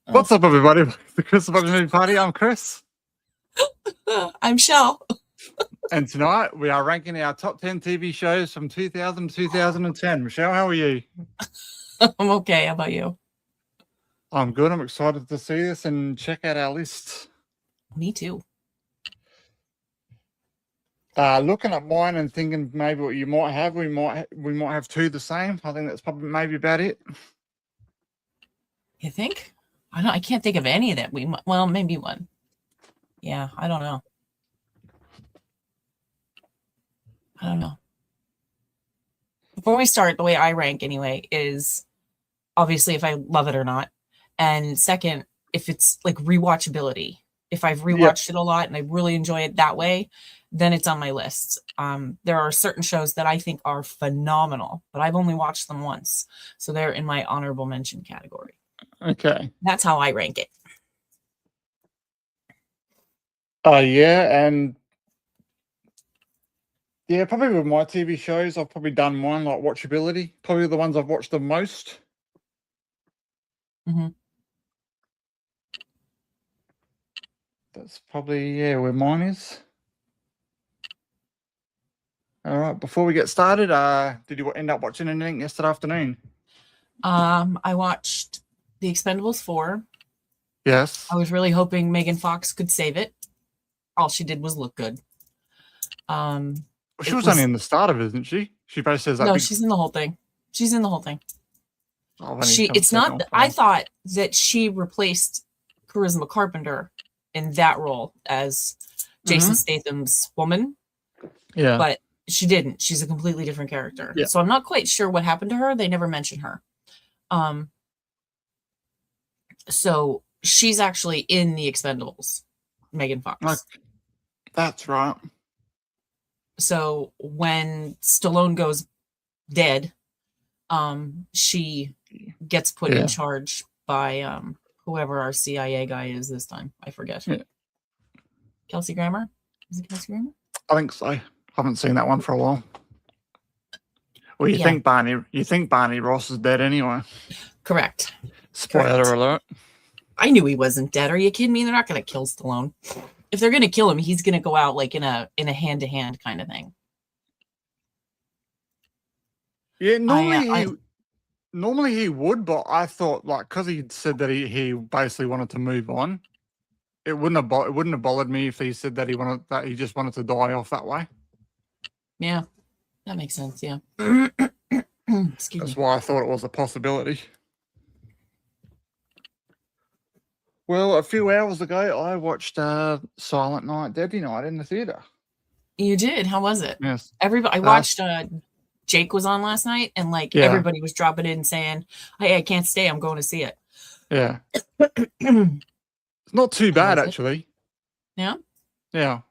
What's up, everybody? The Christmas Movie Party. I'm Chris. I'm Shell. And tonight we are ranking our top 10 TV shows from 2000 to 2010. Michelle, how are you? I'm okay. How about you? I'm good. I'm excited to see this and check out our list. Me too. Looking at mine and thinking maybe what you might have, we might have two the same. I think that's probably maybe about it. You think? I can't think of any that well, maybe one. Yeah, I don't know. Before we start, the way I rank anyway is obviously if I love it or not. And second, if it's like rewatchability. If I've rewatched it a lot and I really enjoy it that way, then it's on my list. There are certain shows that I think are phenomenal, but I've only watched them once. So they're in my honorable mention category. Okay. That's how I rank it. Yeah, and yeah, probably with my TV shows, I've probably done mine like watchability. Probably the ones I've watched the most. Mm-hmm. That's probably, where mine is. All right, before we get started, did you end up watching anything yesterday afternoon? I watched The Expendables 4. Yes. I was really hoping Megan Fox could save it. All she did was look good. She was only in the start of it, isn't she? She basically says that. No, she's in the whole thing. She's in the whole thing. Oh, It's not. I thought that she replaced Charisma Carpenter in that role as Jason Statham's woman. Yeah, but she didn't. She's a completely different character. Yeah. So I'm not quite sure what happened to her. They never mention her. So she's actually in The Expendables, Megan Fox. That's right. So when Stallone goes dead, she gets put in charge by whoever our CIA guy is this time. I forget. Yeah. Kelsey Grammer? Is it Kelsey Grammer? I think so. I haven't seen that one for a while. Well, you think Barney Ross is dead anyway. Correct. Spoiler alert. I knew he wasn't dead. Are you kidding me? They're not going to kill Stallone. If they're going to kill him, he's going to go out like in a hand-to-hand kind of thing. Yeah, normally he would, but I thought like because he said that he basically wanted to move on, it wouldn't have bothered me if he said that he just wanted to die off that way. Yeah, that makes sense. Yeah. That's why I thought it was a possibility. Well, a few hours ago, I watched Silent Night, Deadly Night in the theater. You did? How was it? Yes. Everybody. I watched. Jake was on last night, and everybody was dropping in saying, "Hey, I can't stay. I'm going to see it." Yeah. It's not too bad, actually. Yeah. Yeah.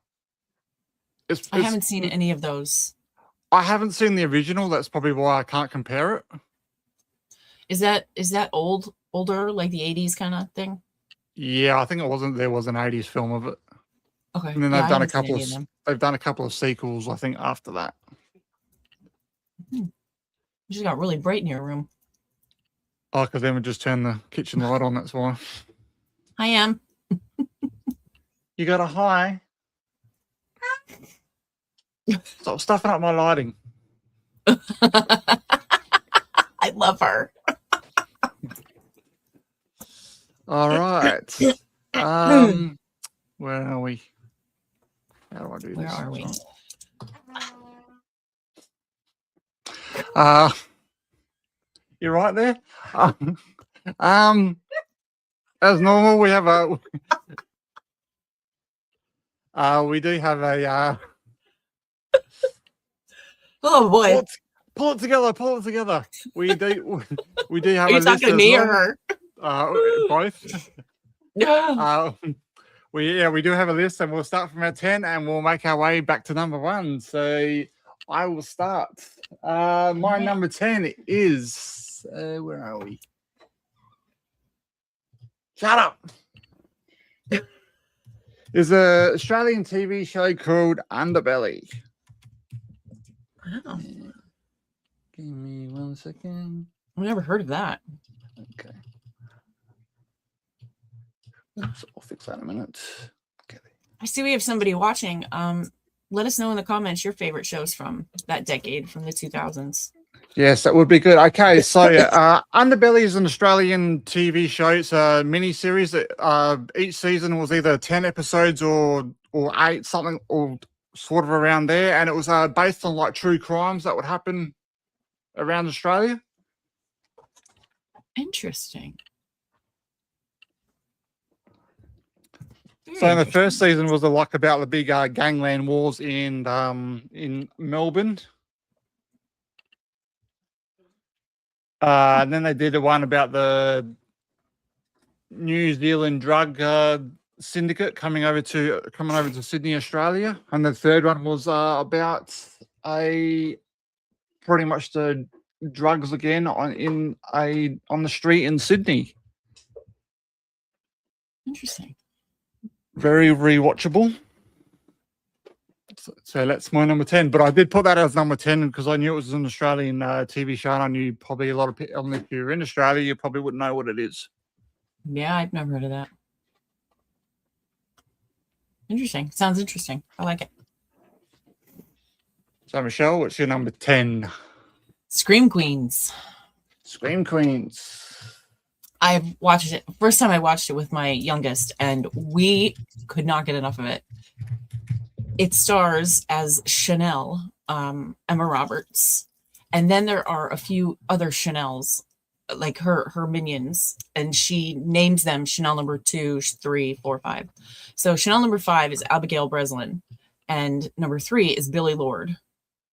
I haven't seen any of those. I haven't seen the original. That's probably why I can't compare it. Is that older, like the 80s kind of thing? Yeah, I think there was an 80s film of it. Okay. And then they've done a couple of sequels, I think, after that. You just got really bright in your room. Oh, because Emma just turned the kitchen light on, that's why. I am. You got a hi. Stop stuffing up my lighting. I love her. All right. Where are we? How do I do this? Where are we? You're right there. As normal, we have we do have a oh boy. Pull it together. We do have Are you talking to me or her? Both. We do have a list, and we'll start from our 10 and we'll make our way back to number 1. So I will start. My number 10 is where are we? Shut up. There's an Australian TV show called Underbelly. Wow. Give me 1 second. I've never heard of that. Okay. So I'll fix that in a minute. Okay. I see we have somebody watching. Let us know in the comments your favorite shows from that decade, from the 2000s. Yes, that would be good. Okay, so Underbelly is an Australian TV show. It's a mini series that each season was either 10 episodes or 8, something, or sort of around there, and it was based on like true crimes that would happen around Australia. Interesting. So the first season was like about the big gangland wars in Melbourne. And then they did the one about the New Zealand drug syndicate coming over to Sydney, Australia, and the third one was about pretty much the drugs again on the street in Sydney. Interesting. Very rewatchable. So that's my number 10. But I did put that as number 10 because I knew it was an Australian TV show, and I knew probably a lot of people, if you're in Australia, you probably wouldn't know what it is. Yeah, I've never heard of that. Interesting. Sounds interesting. I like it. So, Michelle, what's your number 10? Scream Queens. Scream Queens. I watched it. First time I watched it with my youngest, and we could not get enough of it. It stars as Chanel, Emma Roberts, and then there are a few other Chanels, like her minions, and she names them Chanel number 2, 3, 4, 5. So Chanel number 5 is Abigail Breslin, and number 3 is Billy Lord,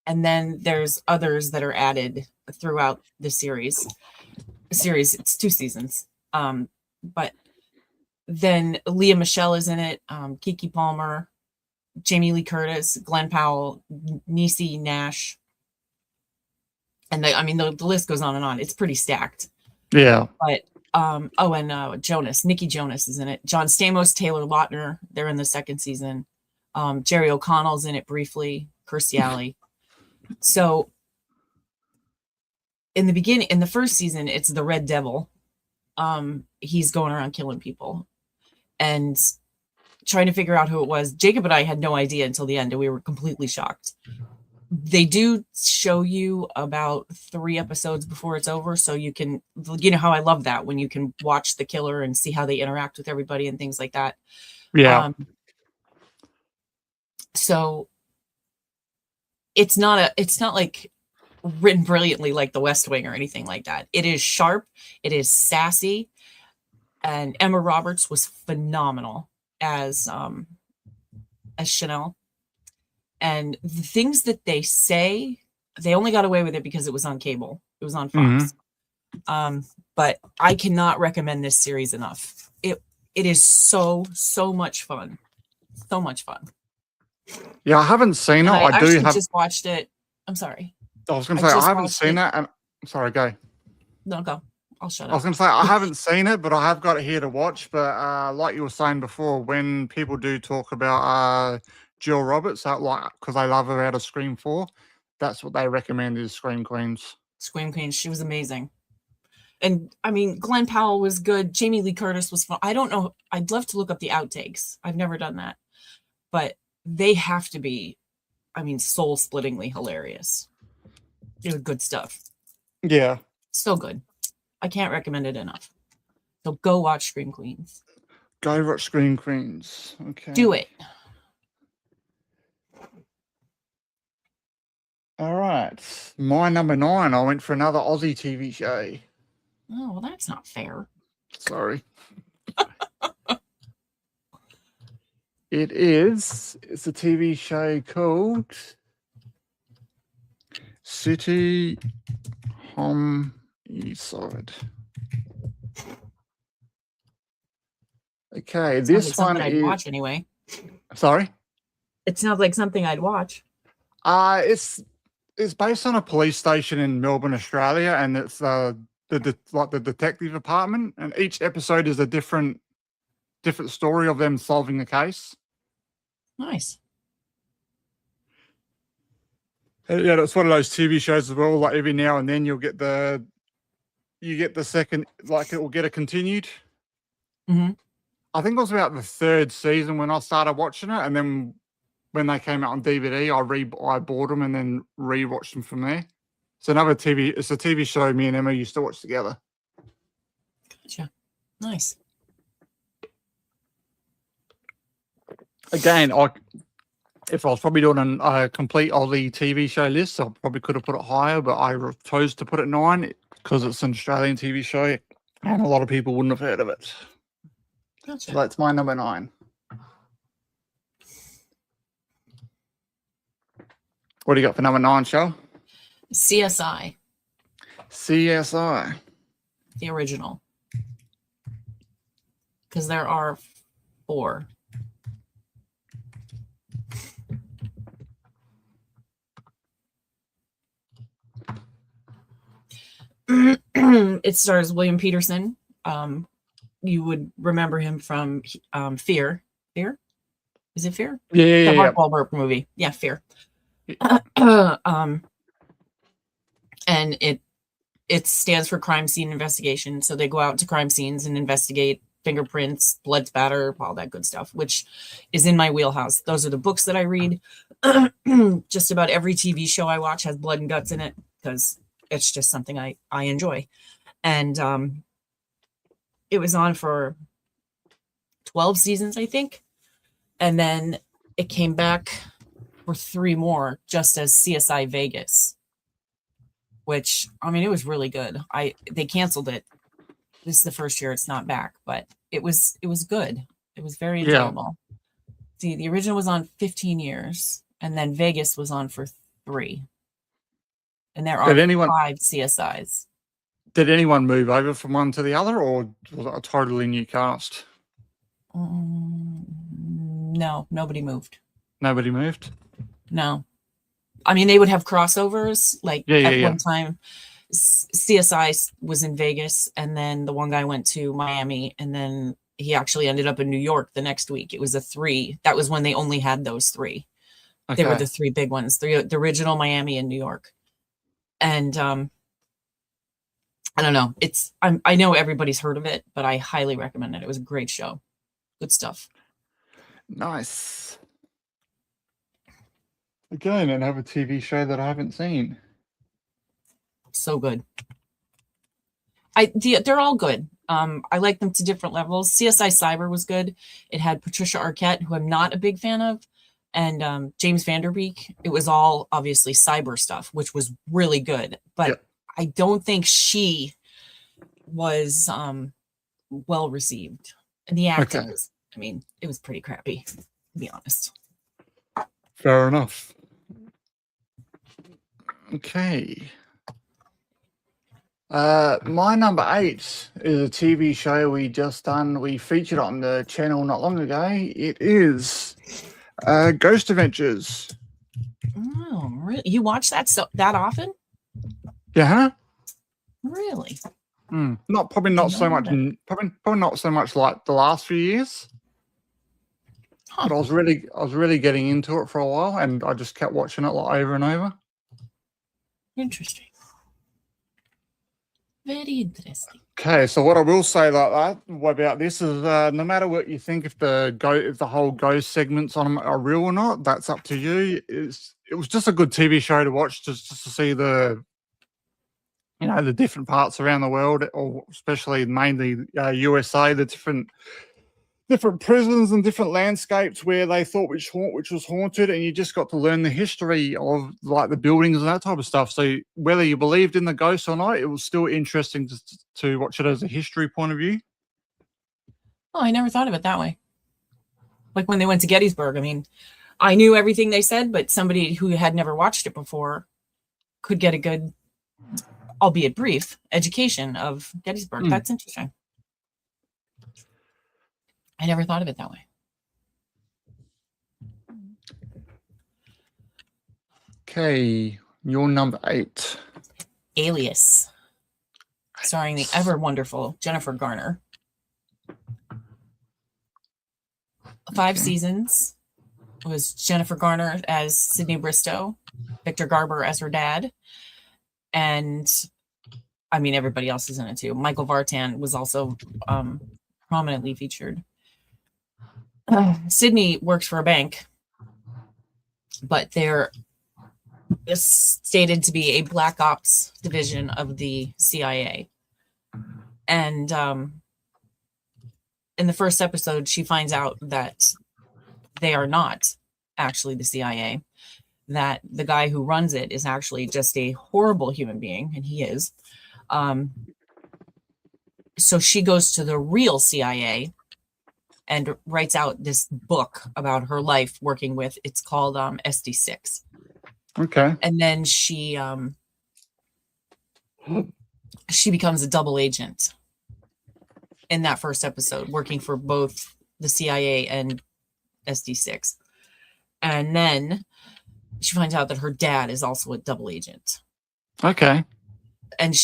and then there's others that are added throughout the series. It's 2 seasons, but then Leah Michelle is in it, Kiki Palmer, Jamie Lee Curtis, Glenn Powell, Niecy Nash, and the list goes on and on. It's pretty stacked. Yeah. But Jonas, Nikki Jonas is in it. John Stamos, Taylor Lautner, they're in the second season. Jerry O'Connell's in it briefly. Kirstie Alley. So in the first season, it's the Red Devil. He's going around killing people and trying to figure out who it was. Jacob and I had no idea until the end, and we were completely shocked. They do show you about 3 episodes before it's over, so you can, how I love that, when you can watch the killer and see how they interact with everybody and things like that. Yeah. So it's not like written brilliantly like The West Wing or anything like that. It is sharp, it is sassy, and Emma Roberts was phenomenal as Chanel. And the things that they say, they only got away with it because it was on cable. It was on Fox. Mm-hmm. But I cannot recommend this series enough. It is so much fun. So much fun. Yeah, I haven't seen it. I just watched it. I'm sorry. I was going to say, I haven't seen it. And sorry, go. No, go. I'll shut up. I was going to say, I haven't seen it, but I have got it here to watch. But like you were saying before, when people do talk about Jill Roberts, because I love her out of Scream 4, that's what they recommend is Scream Queens. Scream Queens. She was amazing. And Glenn Powell was good. Jamie Lee Curtis was fun. I don't know. I'd love to look up the outtakes. I've never done that. But they have to be, soul-splittingly hilarious. It was good stuff. Yeah. So good. I can't recommend it enough. So go watch Scream Queens. Go watch Scream Queens. Okay. Do it. All right. My number 9, I went for another Aussie TV show. Oh, well, that's not fair. Sorry. It's a TV show called City Homicide. Okay, this one I'd watch anyway. Sorry? It sounds like something I'd watch. It's based on a police station in Melbourne, Australia, and it's the detective department, and each episode is a different story of them solving the case. Nice. Yeah, it's one of those TV shows as well. Like every now and then you get the second, like it will get a continued. Mm-hmm. I think it was about the third season when I started watching it, and then when they came out on DVD, I bought them and then rewatched them from there. It's a TV show me and Emma used to watch together. Gotcha. Nice. Again, if I was probably doing a complete Aussie TV show list, I probably could have put it higher, but I chose to put it 9 because it's an Australian TV show and a lot of people wouldn't have heard of it. Gotcha. So that's my number 9. What do you got for number 9, Shell? CSI. CSI. The original. Because there are 4. It stars William Peterson. You would remember him from Fear. Fear? Is it Fear? Yeah. The Mark Wahlberg movie. Yeah, Fear. And it stands for crime scene investigation. So they go out to crime scenes and investigate fingerprints, blood spatter, all that good stuff, which is in my wheelhouse. Those are the books that I read. Just about every TV show I watch has blood and guts in it because it's just something I enjoy. And it was on for 12 seasons, I think. And then it came back for 3 more just as CSI Vegas, which, I mean, it was really good. They canceled it. This is the first year it's not back, but it was good. It was very enjoyable. Yeah. See, the original was on 15 years, and then Vegas was on for 3. And there are 5 CSIs. Did anyone move over from one to the other, or was it a totally new cast? No, nobody moved. Nobody moved? No. I mean, they would have crossovers. Like one time, CSI was in Vegas, and then the one guy went to Miami, and then he actually ended up in New York the next week. It was a 3. That was when they only had those 3. Okay. They were the 3 big ones, the original Miami and New York. And I don't know. I know everybody's heard of it, but I highly recommend it. It was a great show. Good stuff. Nice. Again, another TV show that I haven't seen. So good. They're all good. I like them to different levels. CSI Cyber was good. It had Patricia Arquette, who I'm not a big fan of, and James Van Der Beek. It was all obviously cyber stuff, which was really good. But I don't think she was well received. And the acting was, I mean, it was pretty crappy, to be honest. Fair enough. Okay. My number 8 is a TV show we just done. We featured on the channel not long ago. It is Ghost Adventures. Oh, really? You watch that that often? Yeah. Really? Probably not so much like the last few years. But I was really getting into it for a while, and I just kept watching it like over and over. Interesting. Very interesting. Okay, so what I will say like that about this is no matter what you think, if the whole ghost segments on them are real or not, that's up to you. It was just a good TV show to watch, just to see the different parts around the world, or especially mainly USA, the different prisons and different landscapes where they thought which was haunted, and you just got to learn the history of like the buildings and that type of stuff. So whether you believed in the ghosts or not, it was still interesting to watch it as a history point of view. Oh, I never thought of it that way. Like when they went to Gettysburg, I mean, I knew everything they said, but somebody who had never watched it before could get a good, albeit brief, education of Gettysburg. That's interesting. I never thought of it that way. Okay, your number 8. Alias, starring the ever wonderful Jennifer Garner. 5 seasons. It was Jennifer Garner as Sydney Bristow, Victor Garber as her dad, and I mean everybody else is in it too. Michael Vartan was also prominently featured. Sydney works for a bank, but they're stated to be a black ops division of the CIA. And in the first episode, she finds out that they are not actually the CIA, that the guy who runs it is actually just a horrible human being, and he is. So she goes to the real CIA and writes out this book about her life working with, it's called SD6. Okay. And then she becomes a double agent in that first episode, working for both the CIA and SD6. And then she finds out that her dad is also a double agent. Okay. And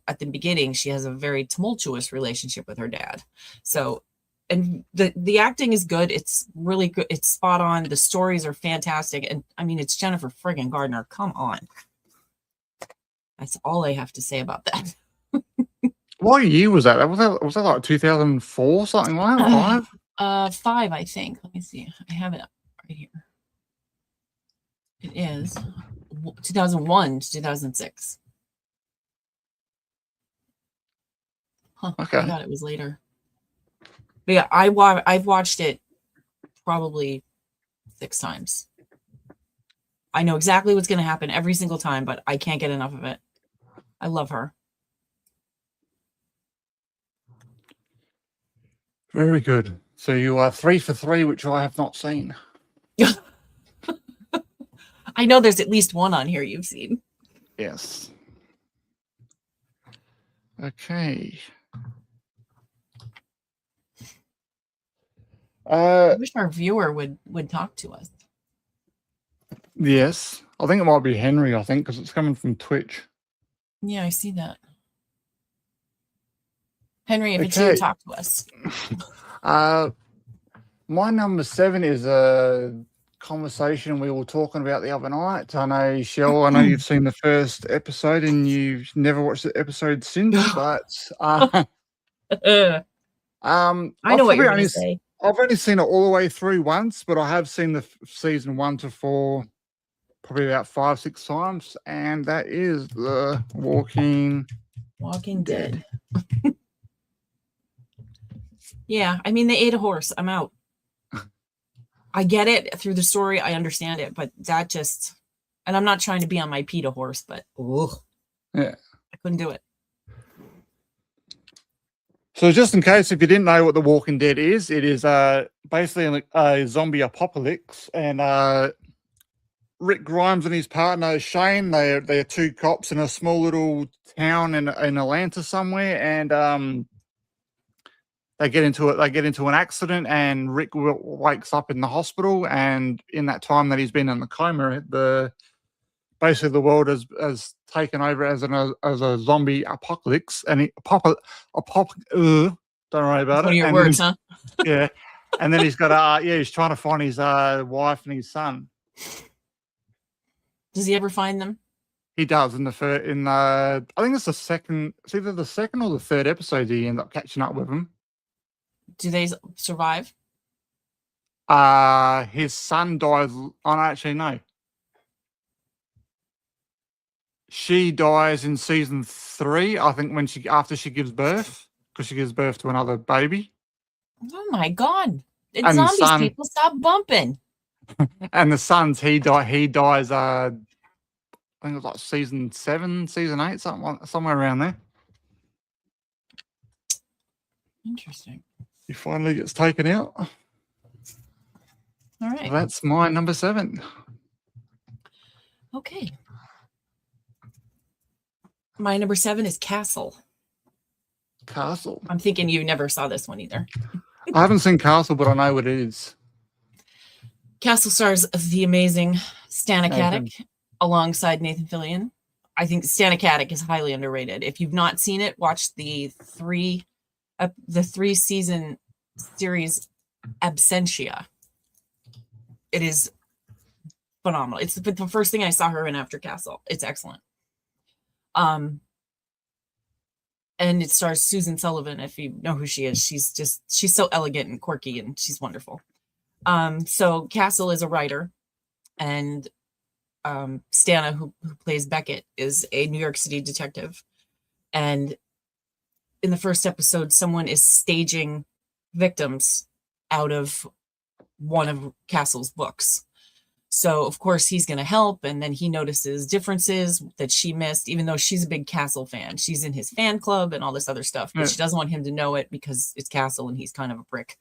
at the beginning, she has a very tumultuous relationship with her dad. So, and the acting is good. It's really good. It's spot on. The stories are fantastic. And I mean, it's Jennifer friggin' Gardner. Come on. That's all I have to say about that. What year was that? Was that like 2004, something like that? 5, I think. Let me see. I have it right here. It is 2001 to 2006. Huh. Okay. I thought it was later. But yeah, I've watched it probably 6 times. I know exactly what's going to happen every single time, but I can't get enough of it. I love her. Very good. So you are 3 for 3, which I have not seen. I know there's at least one on here you've seen. Yes. Okay. I wish our viewer would talk to us. Yes. I think it might be Henry, because it's coming from Twitch. Yeah, I see that. Henry, if it's you, talk to us. My number 7 is a conversation we were talking about the other night. I know, Shell, I know you've seen the first episode and you've never watched the episode since, but I know what you're going to say. I've only seen it all the way through once, but I have seen the season 1 to 4 probably about 5-6 times, and that is The Walking Dead. Yeah, I mean, they ate a horse. I'm out. I get it through the story. I understand it, but that just, and I'm not trying to be on my PETA horse, but yeah, I couldn't do it. So just in case, if you didn't know what The Walking Dead is, it is basically a zombie apocalypse, and Rick Grimes and his partner Shane, they're 2 cops in a small little town in Atlanta somewhere, and they get into an accident, and Rick wakes up in the hospital, and in that time that he's been in the coma, basically the world has taken over as a zombie apocalypse, and don't worry about it. One of your words, huh? Yeah, and then he's got he's trying to find his wife and his son. Does he ever find them? He does I think it's either the second or the third episode he ends up catching up with them. Do they survive? His son dies. Actually, no. She dies in season 3, I think, after she gives birth, because she gives birth to another baby. Oh my God! It's zombies. People, stop bumping. And the son's he dies. I think it was like season 7, season 8, somewhere around there. Interesting. He finally gets taken out. All right. So that's my number 7. Okay. My number 7 is Castle. Castle. I'm thinking you never saw this one either. I haven't seen Castle, but I know what it is. Castle stars the amazing Stanicatic alongside Nathan Fillion. I think Stanicatic is highly underrated. If you've not seen it, watch the 3-season series Absentia. It is phenomenal. It's the first thing I saw her in after Castle. It's excellent. And it stars Susan Sullivan, if you know who she is. She's so elegant and quirky, and she's wonderful. So Castle is a writer, and Stana, who plays Beckett, is a New York City detective. And in the first episode, someone is staging victims out of one of Castle's books. So of course he's going to help, and then he notices differences that she missed, even though she's a big Castle fan. She's in his fan club and all this other stuff, but she doesn't want him to know it because it's Castle and he's kind of a prick.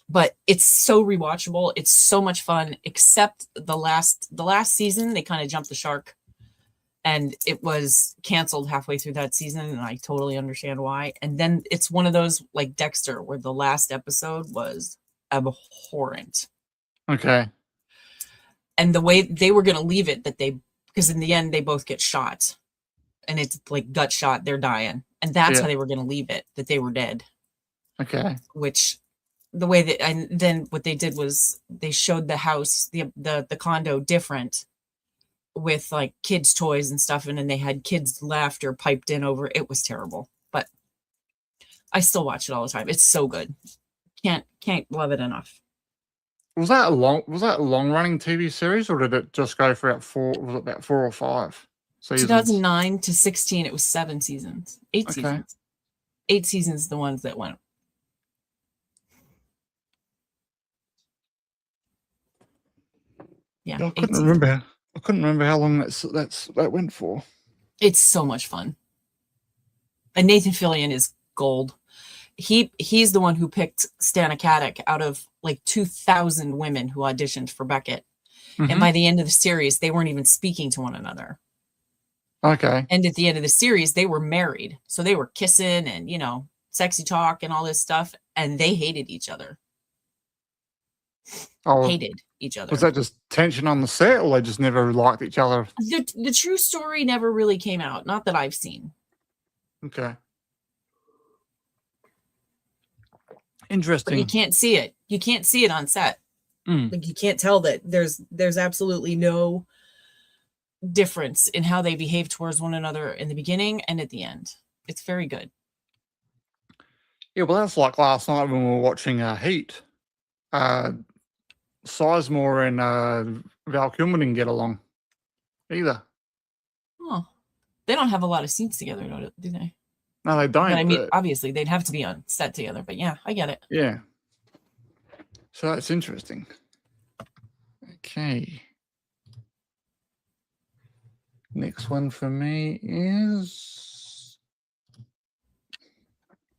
But it's so rewatchable. It's so much fun, except the last season, they kind of jumped the shark, and it was canceled halfway through that season, and I totally understand why. And then it's one of those like Dexter, where the last episode was abhorrent. Okay. And the way they were going to leave it, because in the end they both get shot, and it's like gut shot, they're dying, and that's how they were going to leave it, that they were dead. Okay. Which the way that, and then what they did was they showed the house, the condo different, with like kids' toys and stuff, and then they had kids' laughter piped in over. It was terrible, but I still watch it all the time. It's so good. Can't love it enough. Was that a long running TV series, or did it just go for about 4 or 5 seasons? 2009 to 16, it was 7 seasons. 8 seasons. 8 seasons, the ones that went. Yeah. I couldn't remember how long that went for. It's so much fun. And Nathan Fillion is gold. He's the one who picked Stana Katic out of like 2,000 women who auditioned for Beckett. Mm-hmm. And by the end of the series, they weren't even speaking to one another. Okay. And at the end of the series, they were married. So they were kissing and, sexy talk and all this stuff. And they hated each other. Hated each other. Was that just tension on the set, or they just never liked each other? The true story never really came out. Not that I've seen. Okay. Interesting. But you can't see it. You can't see it on set. Like you can't tell that there's absolutely no difference in how they behave towards one another in the beginning and at the end. It's very good. Yeah, well, that's like last night when we were watching Heat. Sizemore and Val Kilmer didn't get along either. Oh, they don't have a lot of scenes together, do they? No, they don't. But I mean, obviously, they'd have to be on set together. But yeah, I get it. Yeah. So that's interesting. Okay. Next one for me is...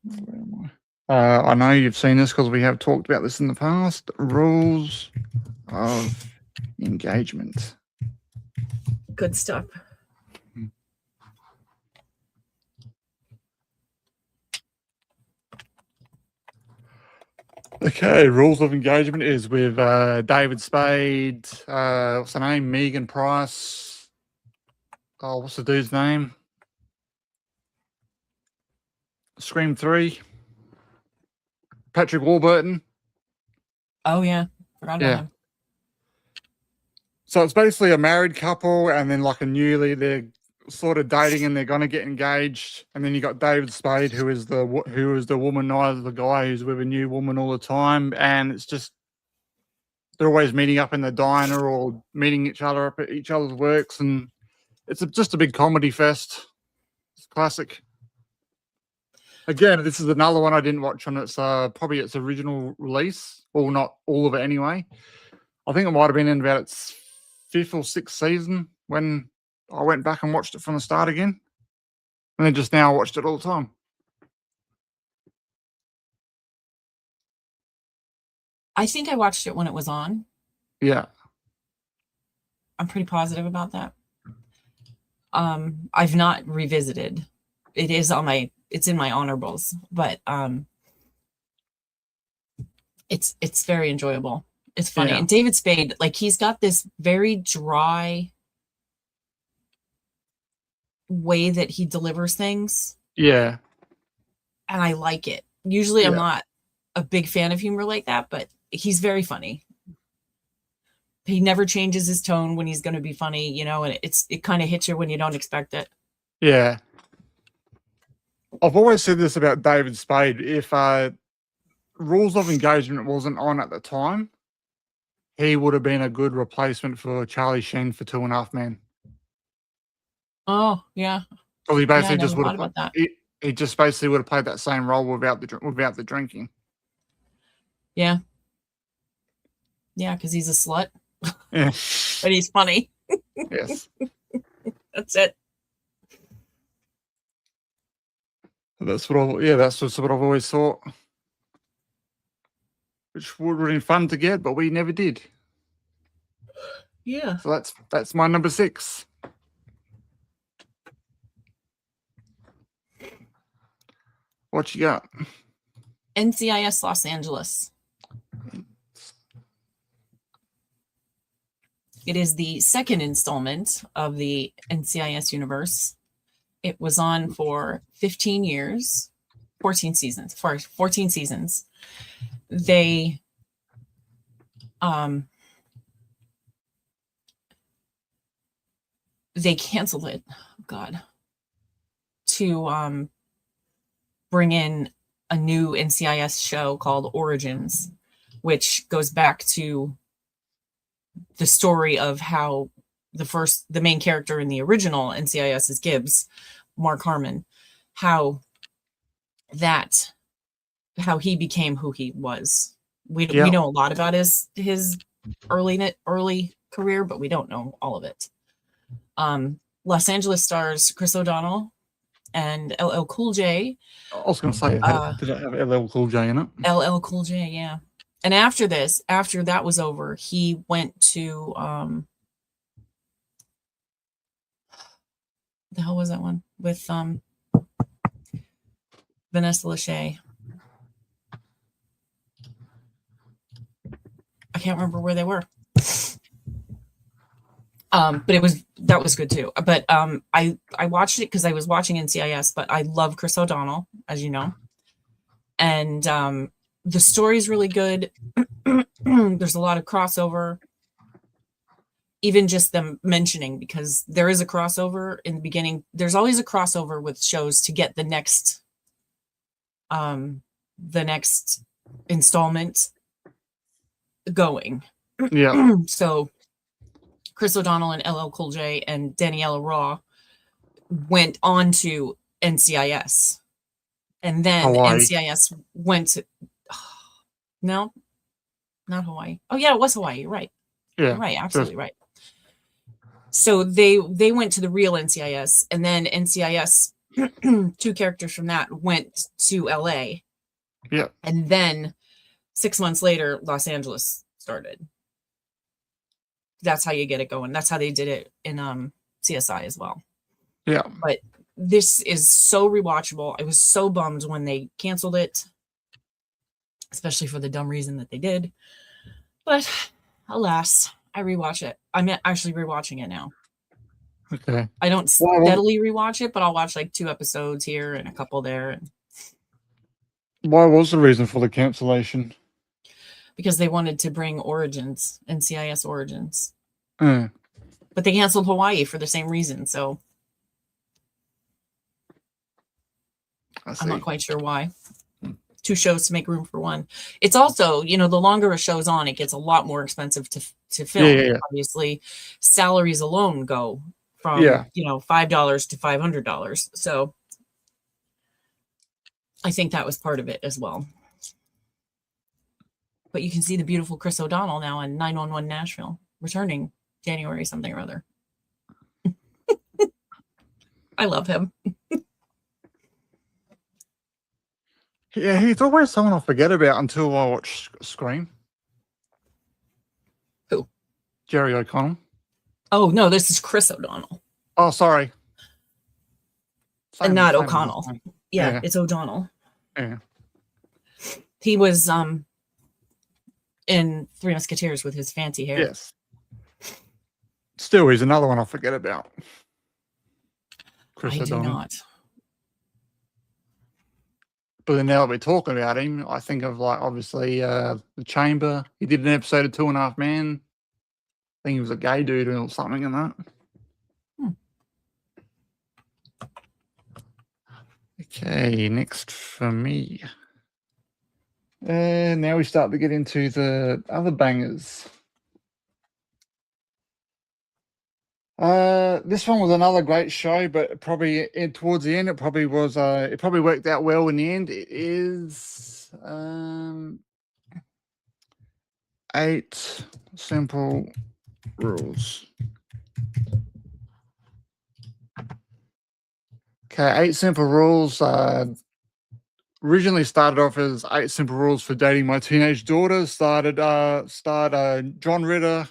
Where am I? I know you've seen this because we have talked about this in the past. Rules of Engagement. Good stuff. Okay, Rules of Engagement is with David Spade, what's the name? Megan Price. Oh, what's the dude's name? Scream 3. Patrick Warburton. Oh, yeah. Forgot about him. So it's basically a married couple, and then like they're sort of dating, and they're going to get engaged. And then you got David Spade, who is the womanizer, the guy who's with a new woman all the time, and it's just they're always meeting up in the diner or meeting each other up at each other's works, and it's just a big comedy fest. It's classic. Again, this is another one I didn't watch on probably its original release, or not all of it anyway. I think it might have been in about its 5th or 6th season when I went back and watched it from the start again. And then just now I watched it all the time. I think I watched it when it was on. Yeah. I'm pretty positive about that. I've not revisited. It is it's in my honorables, but it's very enjoyable. It's funny. Yeah. And David Spade, like, he's got this very dry way that he delivers things. Yeah. And I like it. Usually I'm not a big fan of humor like that, but he's very funny. He never changes his tone when he's going to be funny, and it kind of hits you when you don't expect it. Yeah. I've always said this about David Spade. If Rules of Engagement wasn't on at the time, he would have been a good replacement for Charlie Sheen for 2.5 Men. Oh, yeah. Well, he Yeah, I basically never just would thought have about that. he just basically would have played that same role without the drinking. Yeah. Yeah, because he's a slut. Yeah. But he's funny. Yes. That's it. That's just what I've always thought. Which would have been fun to get, but we never did. Yeah. So that's my number 6. What you got? NCIS Los Angeles. It is the second installment of the NCIS universe. It was on for 15 years, 14 seasons. For 14 seasons. They canceled it. Oh, God. To bring in a new NCIS show called Origins, which goes back to the story of how the main character in the original NCIS is Gibbs, Mark Harmon, how he became who he was. We know a lot about his early career, but we don't know all of it. Los Angeles stars Chris O'Donnell and LL Cool J. I was going to say, did it have LL Cool J in it? LL Cool J, yeah. And after that was over, he went to the hell was that one with Vanessa Lachey? I can't remember where they were. But that was good too. But I watched it because I was watching NCIS, but I love Chris O'Donnell, as you know. And the story's really good. There's a lot of crossover. Even just them mentioning, because there is a crossover in the beginning. There's always a crossover with shows to get the next installment going. Yeah. So Chris O'Donnell and LL Cool J and Daniela Raw went on to NCIS. And then Hawaii. NCIS went to no, not Hawaii. Oh yeah, it was Hawaii. You're right. Yeah. You're right. Absolutely right. So they went to the real NCIS, and then NCIS, 2 characters from that went to LA. Yeah. And then 6 months later, Los Angeles started. That's how you get it going. That's how they did it in CSI as well. Yeah. But this is so rewatchable. I was so bummed when they canceled it, especially for the dumb reason that they did. But alas, I rewatch it. I'm actually rewatching it now. Okay. I don't steadily rewatch it, but I'll watch like 2 episodes here and a couple there. Why was the reason for the cancellation? Because they wanted to bring Origins, NCIS Origins. But they canceled Hawaii for the same reason, so I'm not quite sure why. 2 shows to make room for one. It's also, the longer a show's on, it gets a lot more expensive to film. Yeah. Obviously, salaries alone go from $5 to $500. So I think that was part of it as well. But you can see the beautiful Chris O'Donnell now in 911 Nashville, returning January something or other. I love him. Yeah, he's always someone I forget about until I watch Scream. Who? Jerry O'Connell. Oh, no, this is Chris O'Donnell. Oh, sorry. And not O'Connell. Yeah, it's O'Donnell. Yeah. He was in Three Musketeers with his fancy hair. Yes. Still, he's another one I forget about. Chris O'Donnell. Do not. But then now that we're talking about him, I think of obviously The Chamber. He did an episode of 2.5 Men. I think he was a gay dude or something in that. Okay, next for me. And now we start to get into the other bangers. This one was another great show, but probably towards the end, it probably was. It probably worked out well in the end. It is 8 Simple Rules. Okay, 8 Simple Rules. Originally started off as 8 Simple Rules for Dating My Teenage Daughter. Starred John Ritter,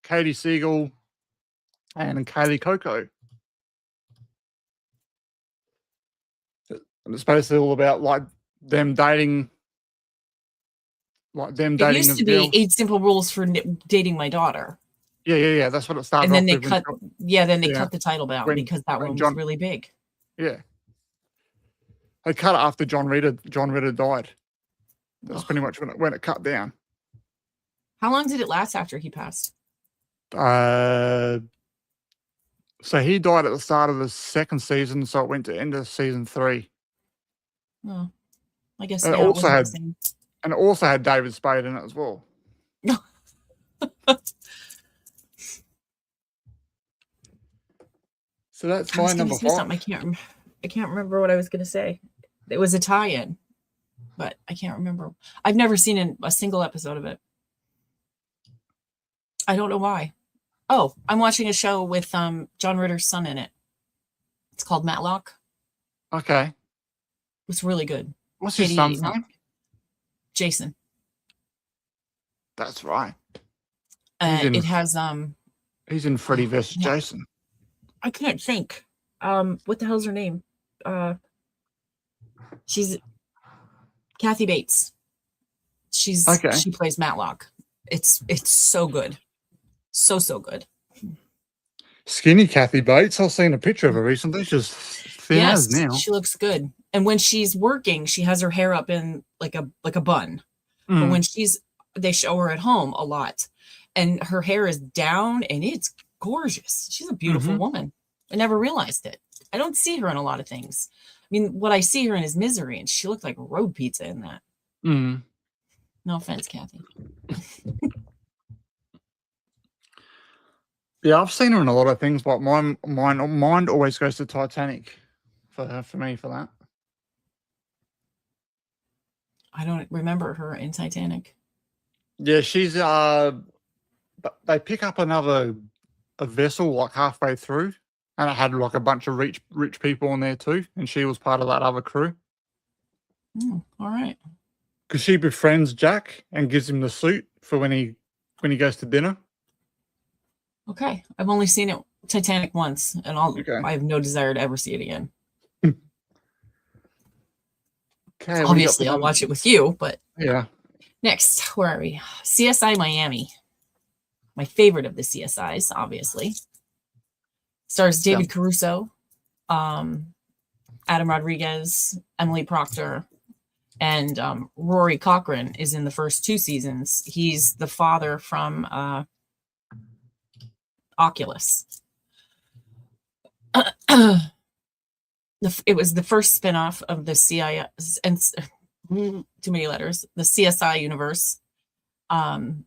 Katie Siegel, and Kaylee Coco. And it's basically all about like them dating. It used to be 8 Simple Rules for Dating My Daughter. Yeah. That's what it started. And then off they with. cut the title down because that one was really big. Yeah. They cut it after John Ritter died. That's pretty much when it cut down. How long did it last after he passed? So he died at the start of the second season, so it went to end of season 3. Oh, I guess And it also had David Spade in it as well. So that's my number 5. I can't remember what I was going to say. It was a tie-in, but I can't remember. I've never seen a single episode of it. I don't know why. Oh, I'm watching a show with John Ritter's son in it. It's called Matlock. Okay. It's really good. What's his son's name? Jason. That's right. It has he's in Freddy vs. Jason. I can't think. What the hell's her name? She's Kathy Bates. She plays Matlock. It's so good. So good. Skinny Kathy Bates. I've seen a picture of her recently. She's thin as now. She looks good. And when she's working, she has her hair up in like a bun. But when they show her at home a lot, and her hair is down, and it's gorgeous. She's a beautiful woman. I never realized it. I don't see her in a lot of things. I mean, what I see her in is Misery, and she looked like road pizza in that. No offense, Kathy. Yeah, I've seen her in a lot of things, but my mind always goes to Titanic for me for that. I don't remember her in Titanic. Yeah, she's they pick up a vessel like halfway through, and it had like a bunch of rich people on there too, and she was part of that other crew. All right. Because she befriends Jack and gives him the suit for when he goes to dinner. Okay, I've only seen it Titanic once, and I have no desire to ever see it again. Okay, obviously I'll watch it with you, but yeah. Next, where are we? CSI Miami. My favorite of the CSIs, obviously. Stars David Caruso, Adam Rodriguez, Emily Proctor, and Rory Cochrane is in the first 2 seasons. He's the father from Oculus. It was the first spinoff of the CSI, and too many letters, the CSI universe. And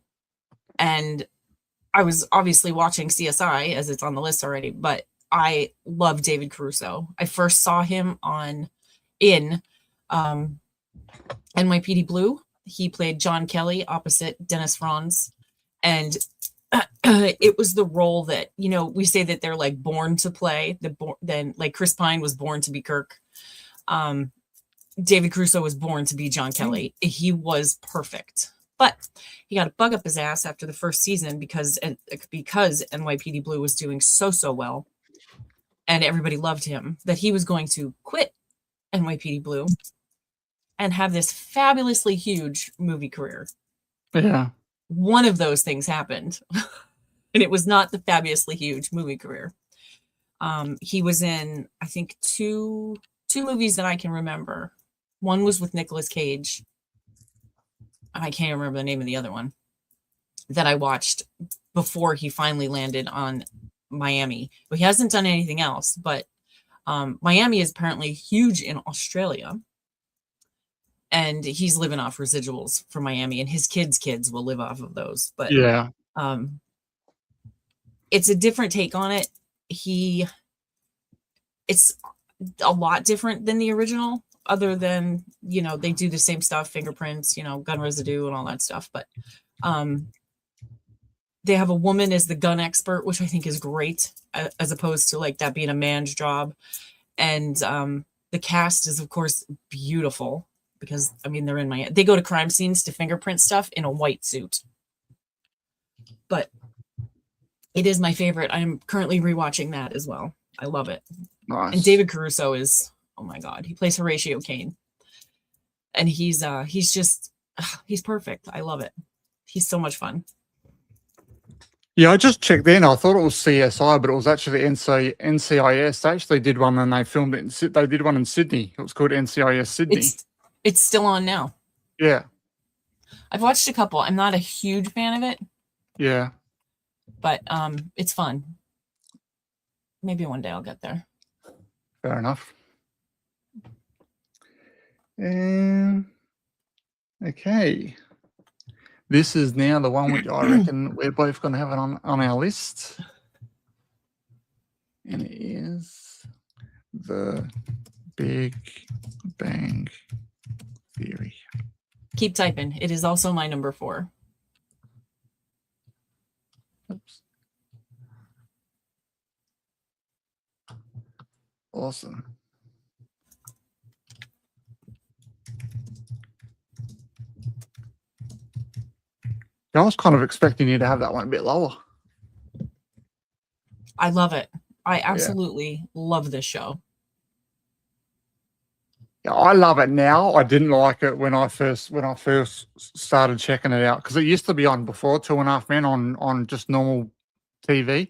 I was obviously watching CSI as it's on the list already, but I love David Caruso. I first saw him in NYPD Blue. He played John Kelly opposite Dennis Franz. And it was the role that, we say that they're like born to play. Then like Chris Pine was born to be Kirk. David Caruso was born to be John Kelly. He was perfect. But he got a bug up his ass after the first season because NYPD Blue was doing so well and everybody loved him, that he was going to quit NYPD Blue and have this fabulously huge movie career. Yeah. One of those things happened, and it was not the fabulously huge movie career. He was in, I think, two movies that I can remember. One was with Nicolas Cage. I can't remember the name of the other one that I watched before he finally landed on Miami. But he hasn't done anything else. But Miami is apparently huge in Australia, and he's living off residuals from Miami, and his kids will live off of those. But Yeah. It's a different take on it. It's a lot different than the original, other than, they do the same stuff, fingerprints, gun residue and all that stuff. But they have a woman as the gun expert, which I think is great, as opposed to like that being a man's job. And the cast is, of course, beautiful because, I mean, they go to crime scenes to fingerprint stuff in a white suit. But it is my favorite. I'm currently rewatching that as well. I love it. Nice. And David Caruso is, oh my God, he plays Horatio Kane. And he's perfect. I love it. He's so much fun. Yeah, I just checked in. I thought it was CSI, but it was actually NCIS. They actually did one and they filmed it. They did one in Sydney. It was called NCIS Sydney. It's still on now. Yeah. I've watched a couple. I'm not a huge fan of it. Yeah. But it's fun. Maybe one day I'll get there. Fair enough. Okay. This is now the one which I reckon we're both going to have it on our list. And it is The Big Bang Theory. Keep typing. It is also my number 4. Oops. Awesome. I was kind of expecting you to have that one a bit lower. I love it. I absolutely love this show. Yeah, I love it now. I didn't like it when I first started checking it out, because it used to be on before 2.5 Men on just normal TV.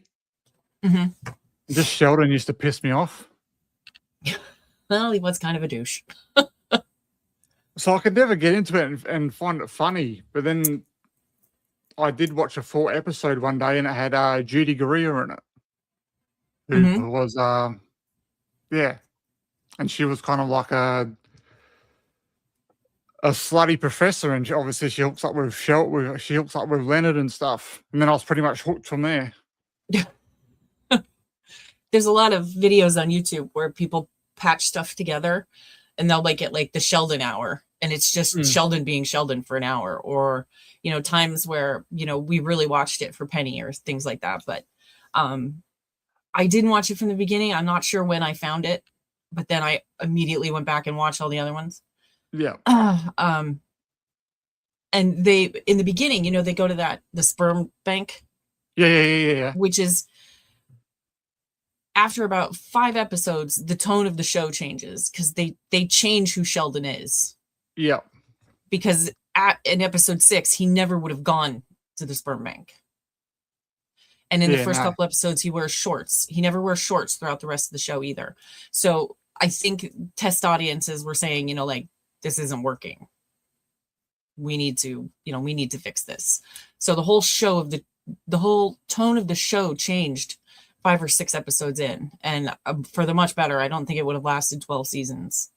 Mm-hmm. Just Sheldon used to piss me off. Well, he was kind of a douche. So I could never get into it and find it funny. But then I did watch a full episode one day, and it had Judy Greer in it, who was and she was kind of like a slutty professor, and obviously she hooks up with she hooks up with Leonard and stuff, and then I was pretty much hooked from there. There's a lot of videos on YouTube where people patch stuff together, and they'll get like the Sheldon hour, and it's just Sheldon being Sheldon for an hour, or times where we really watched it for Penny or things like that. But I didn't watch it from the beginning. I'm not sure when I found it, but then I immediately went back and watched all the other ones. Yeah. And they, in the beginning, they go to the sperm bank. Yeah. Which is, after about 5 episodes, the tone of the show changes, because they change who Sheldon is. Yeah. Because in episode 6, he never would have gone to the sperm bank. And in the first couple episodes, he wears shorts. He never wears shorts throughout the rest of the show either. So I think test audiences were saying, this isn't working. We need to fix this. So the whole show of the whole tone of the show changed 5 or 6 episodes in, and for the much better. I don't think it would have lasted 12 seasons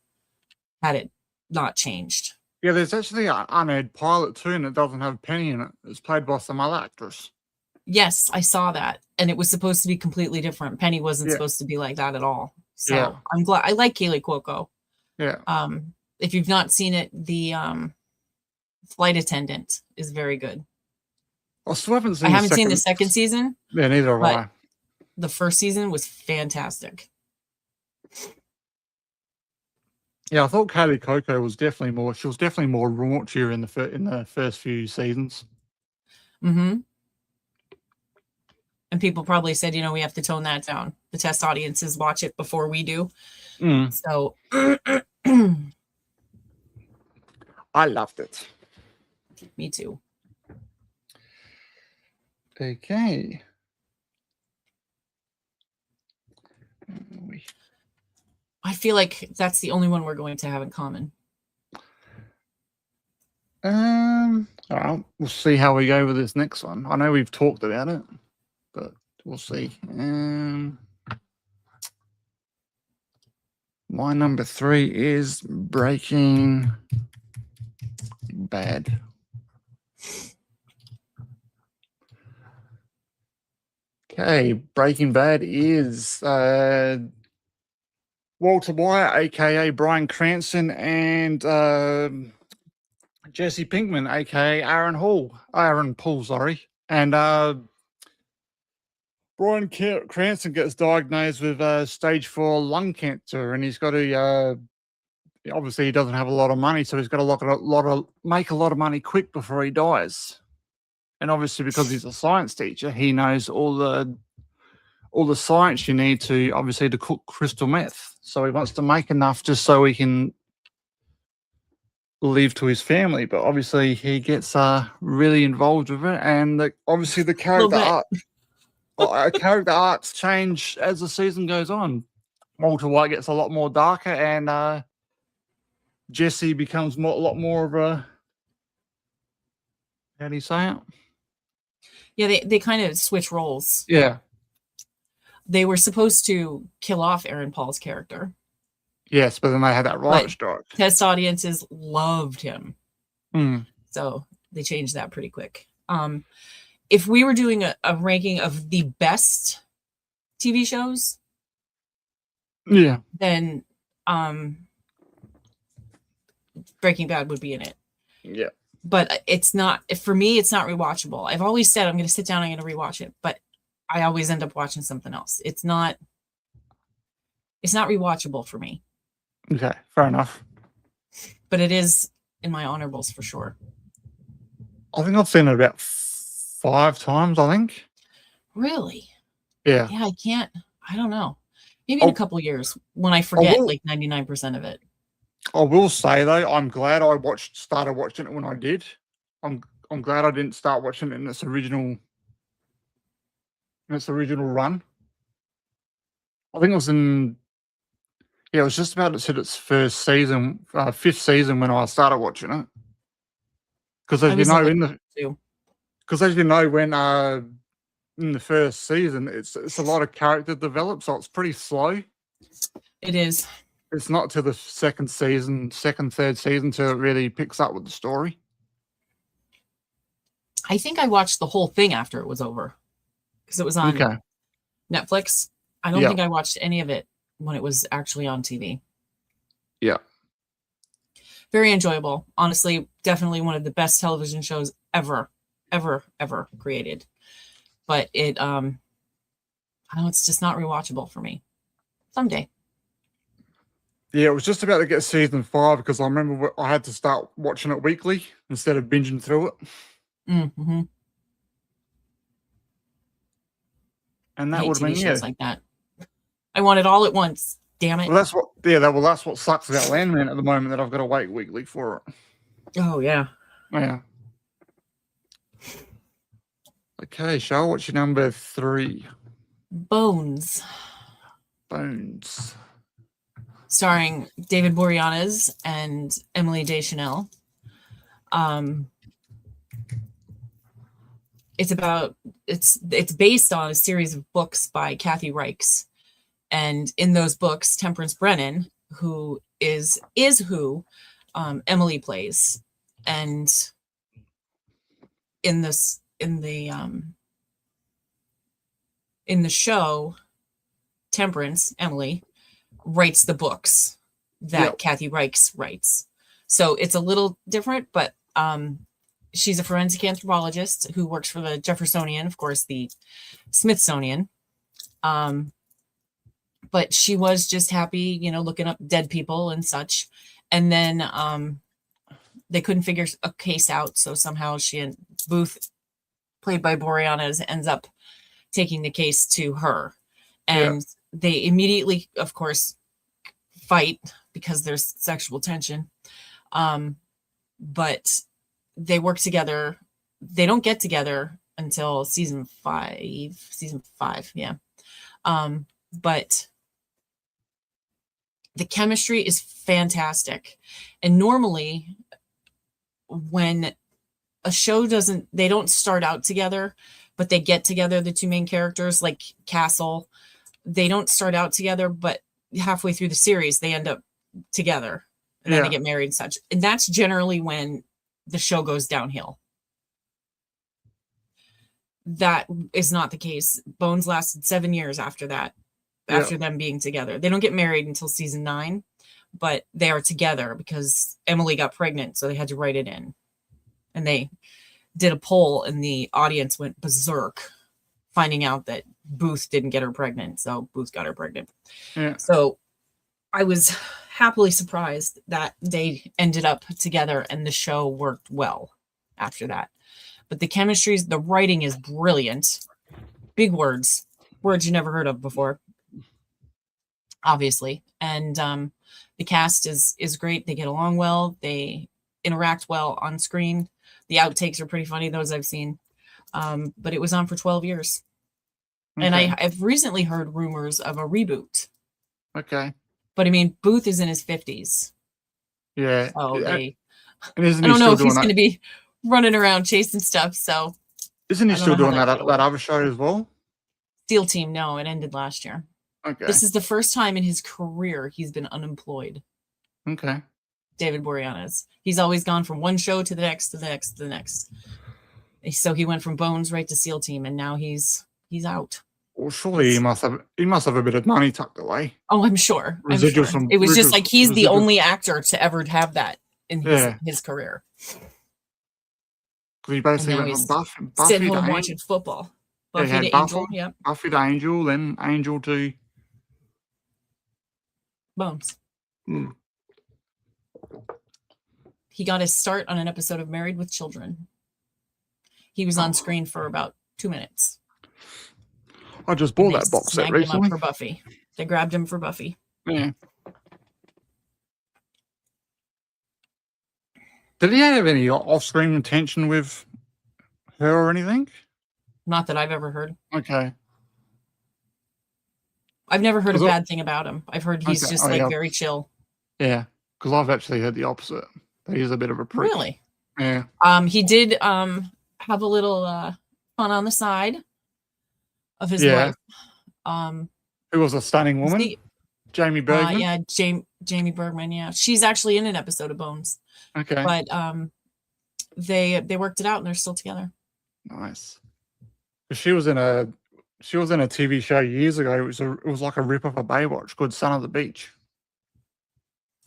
had it not changed. Yeah, there's actually an unaired pilot too, and it doesn't have Penny in it. It's played by some other actress. Yes, I saw that, and it was supposed to be completely different. Penny wasn't supposed to be like that at all. So I'm glad. I like Kaylee Cuoco. Yeah. If you've not seen it, the flight attendant is very good. I still haven't seen. I haven't seen the second season. Yeah, neither have I. The first season was fantastic. Yeah, I thought Kaylee Cuoco was definitely more. She was definitely more raunchier in the first few seasons. Mm-hmm. And people probably said, we have to tone that down. The test audiences watch it before we do. So I loved it. Me too. Okay. I feel like that's the only one we're going to have in common. All right, we'll see how we go with this next one. I know we've talked about it, but we'll see. My number 3 is Breaking Bad. Okay, Breaking Bad is Walter White, aka Bryan Cranston, and Jesse Pinkman, aka Aaron Paul, sorry. And Bryan Cranston gets diagnosed with stage 4 lung cancer, and he's got to obviously he doesn't have a lot of money, so he's got to make a lot of money quick before he dies. And obviously, because he's a science teacher, he knows all the science you need to obviously to cook crystal meth. So he wants to make enough just so he can leave to his family. But obviously, he gets really involved with it, and obviously the character arcs change as the season goes on. Walter White gets a lot more darker, and Jesse becomes a lot more of a, how do you say it? Yeah, they kind of switch roles. Yeah. They were supposed to kill off Aaron Paul's character. Yes, but then they had that writer strike. Test audiences loved him. Mm. So they changed that pretty quick. If we were doing a ranking of the best TV shows, yeah, then Breaking Bad would be in it. Yeah. But it's not, for me, it's not rewatchable. I've always said I'm going to sit down, I'm going to rewatch it, but I always end up watching something else. It's not rewatchable for me. Okay, fair enough. But it is in my honorables for sure. I think I've seen it about 5 times, I think. Really? Yeah. Yeah, I don't know. Maybe in a couple years when I forget like 99% of it. I will say though, I'm glad I started watching it when I did. I'm glad I didn't start watching it in its original run. I think it was it was just about to hit its first season, 5th season when I started watching it. Because as you know, when in the first season, it's a lot of character developed, so it's pretty slow. It is. It's not till the third season till it really picks up with the story. I think I watched the whole thing after it was over because it was on Netflix. I don't think I watched any of it when it was actually on TV. Yeah. Very enjoyable. Honestly, definitely one of the best television shows ever created. But it, I don't know, it's just not rewatchable for me. Someday. Yeah, it was just about to get season 5 because I remember I had to start watching it weekly instead of binging through it. Mm-hmm. And that would have been shows like that. I want it all at once. Damn it. Well, that's what sucks about Landman at the moment, that I've got to wait weekly for it. Oh yeah. Yeah. Okay, Charlotte, what's your number 3? Bones. Starring David Boreanaz and Emily Deschanel. It's based on a series of books by Kathy Reichs, and in those books, Temperance Brennan, who is who Emily plays, and in the show, Temperance, Emily, writes the books that Kathy Reichs writes. So it's a little different, but she's a forensic anthropologist who works for the Jeffersonian, of course, the Smithsonian. But she was just happy, looking up dead people and such. And then they couldn't figure a case out. So somehow she and Booth, played by Boreanaz, ends up taking the case to her. And they immediately, of course, fight because there's sexual tension. But they work together. They don't get together until season 5. Yeah. But the chemistry is fantastic. And normally when a show they don't start out together, but they get together, the two main characters, like Castle, they don't start out together, but halfway through the series, they end up together, and then they get married and such. And that's generally when the show goes downhill. That is not the case. Bones lasted 7 years after that, after them being together. They don't get married until season 9, but they are together because Emily got pregnant, so they had to write it in. And they did a poll, and the audience went berserk, finding out that Booth didn't get her pregnant, so Booth got her pregnant. Yeah. So I was happily surprised that they ended up together, and the show worked well after that. But the chemistry, the writing is brilliant. Big words you never heard of before, obviously. And the cast is great. They get along well. They interact well on screen. The outtakes are pretty funny, those I've seen. But it was on for 12 years. Okay. And I've recently heard rumors of a reboot. Okay. But I mean, Booth is in his 50s. Yeah. So I don't know if he's going to be running around chasing stuff. So isn't he still doing that other show as well? Steel Team? No, it ended last year. Okay. This is the first time in his career he's been unemployed. Okay. David Boreanaz. He's always gone from one show to the next, to the next, to the next. So he went from Bones right to SEAL Team, and now he's out. Well, surely he must have a bit of money tucked away. Oh, I'm sure. It was just like he's the only actor to ever have that in his career. Because he basically went from Buffy sitting home watching football. Buffy to Angel, Buffy to Angel, then Angel to Bones. He got his start on an episode of Married with Children. He was on screen for about 2 minutes. I just bought that box set recently. For Buffy. They grabbed him for Buffy. Yeah. Did he have any off-screen tension with her or anything? Not that I've ever heard. Okay. I've never heard a bad thing about him. I've heard he's just very chill. Yeah, because I've actually heard the opposite. He's a bit of a prick. Really? Yeah. He did have a little fun on the side of his wife. Who was a stunning woman? Jamie Bergman. Jamie Bergman. Yeah, she's actually in an episode of Bones. Okay. But they worked it out, and they're still together. Nice. She was in a TV show years ago. It was like a rip off a Baywatch called Son of the Beach.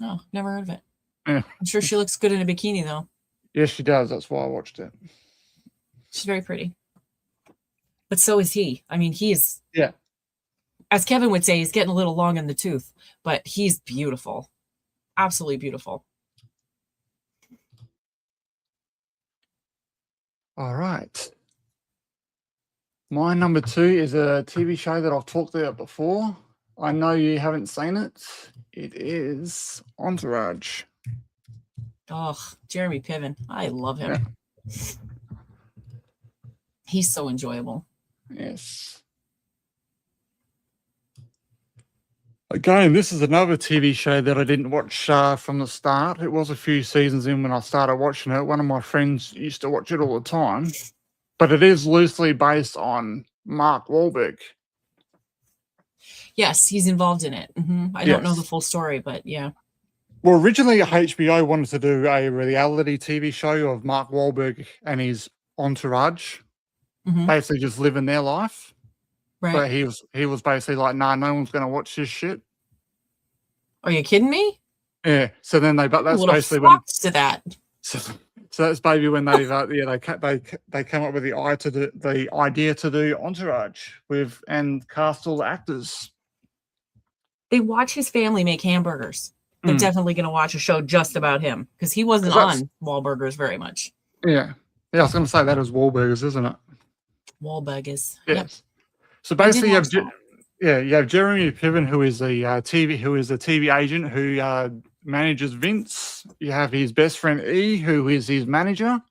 Oh, never heard of it. Yeah. I'm sure she looks good in a bikini, though. Yes, she does. That's why I watched it. She's very pretty. But so is he. I mean, he's... Yeah. As Kevin would say, he's getting a little long in the tooth, but he's beautiful. Absolutely beautiful. All right. My number 2 is a TV show that I've talked about before. I know you haven't seen it. It is Entourage. Oh, Jeremy Piven. I love him. Yeah. He's so enjoyable. Yes. Again, this is another TV show that I didn't watch from the start. It was a few seasons in when I started watching it. One of my friends used to watch it all the time. But it is loosely based on Mark Wahlberg. Yes, he's involved in it. I don't know the full story, but yeah. Well, originally HBO wanted to do a reality TV show of Mark Wahlberg and his entourage, basically just living their life. Right. But he was basically like, nah, no one's going to watch this shit. Are you kidding me? Yeah. So then that's basically when to that. So that's maybe when they came up with the idea to do Entourage and cast all the actors. They watch his family make hamburgers. They're definitely going to watch a show just about him because he wasn't on Wahlburgers very much. Yeah. Yeah, I was going to say that is Wahlburgers, isn't it? Wahlburgers. Yes. Yep. So basically, you have Jeremy Piven, who is a TV agent who manages Vince. You have his best friend E, who is his manager,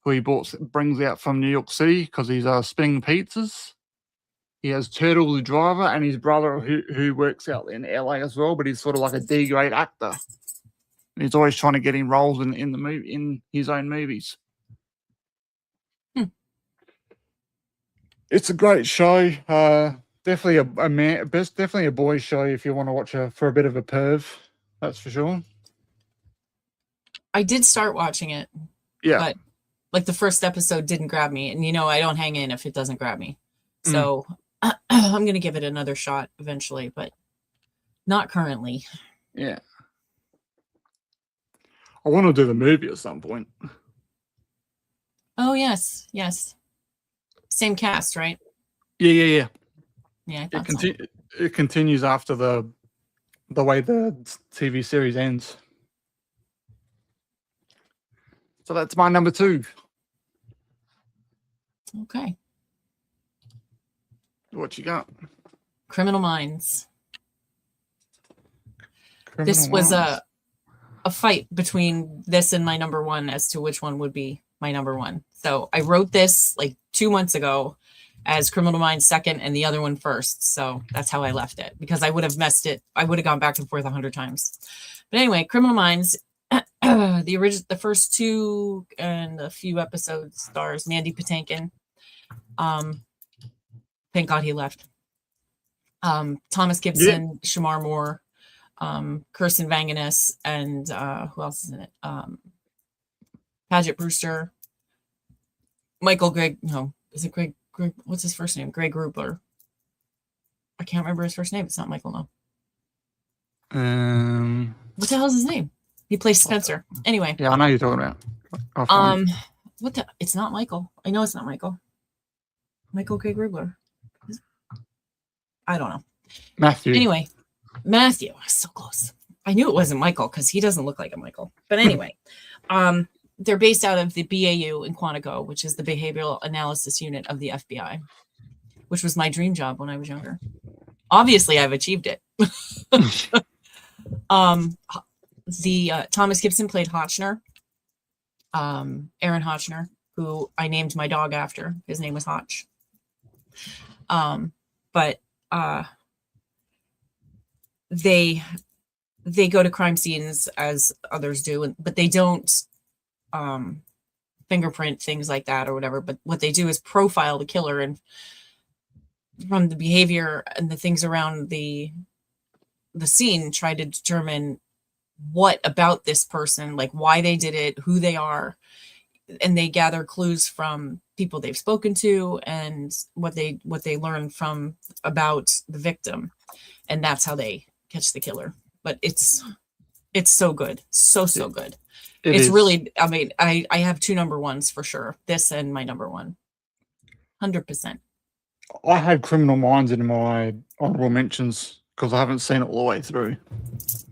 who he brings out from New York City because he's spinning pizzas. He has Turtle, the driver, and his brother, who works out in LA as well, but he's sort of like a D-grade actor. And he's always trying to get in roles in his own movies. It's a great show. Definitely a man. Best, definitely a boys' show if you want to watch for a bit of a perv. That's for sure. I did start watching it, Yeah. but like the first episode didn't grab me, and I don't hang in if it doesn't grab me. So I'm gonna give it another shot eventually, but not currently. Yeah. I want to do the movie at some point. Oh yes, yes. Same cast, right? Yeah. Yeah, I thought so. It continues after the way the TV series ends. So that's my number 2. Okay. What you got? Criminal Minds. This was a fight between this and my number 1 as to which one would be my number 1. So I wrote this like 2 months ago as Criminal Minds second and the other one first. So that's how I left it, because I would have messed it. I would have gone back and forth 100 times. But anyway, Criminal Minds, the first 2 and a few episodes stars Mandy Patinkin. Thank God he left. Thomas Gibson, yeah. Shamar Moore, Kirsten Vangenis, and who else is in it? Paget Brewster, Michael Greg. No, is it Greg? What's his first name? Greg Grubler. I can't remember his first name. It's not Michael, no. What the hell is his name? He plays Spencer. Anyway. Yeah, I know you're talking about. What the? It's not Michael. I know it's not Michael. Michael Greg Grubler. I don't know. Matthew. Anyway, Matthew. So close. I knew it wasn't Michael because he doesn't look like a Michael. But anyway, they're based out of the BAU in Quantico, which is the Behavioral Analysis Unit of the FBI, which was my dream job when I was younger. Obviously, I've achieved it. Thomas Gibson played Hotchner. Aaron Hotchner, who I named my dog after. His name was Hotch. But they go to crime scenes as others do, but they don't fingerprint things like that or whatever. But what they do is profile the killer, and from the behavior and the things around the scene, try to determine what about this person, like why they did it, who they are. And they gather clues from people they've spoken to and what they learn from about the victim, and that's how they catch the killer. But it's so good, so good. It's really, I mean, I have 2 number 1s for sure. This and my number 1, 100%. I had Criminal Minds in my honorable mentions because I haven't seen it all the way through.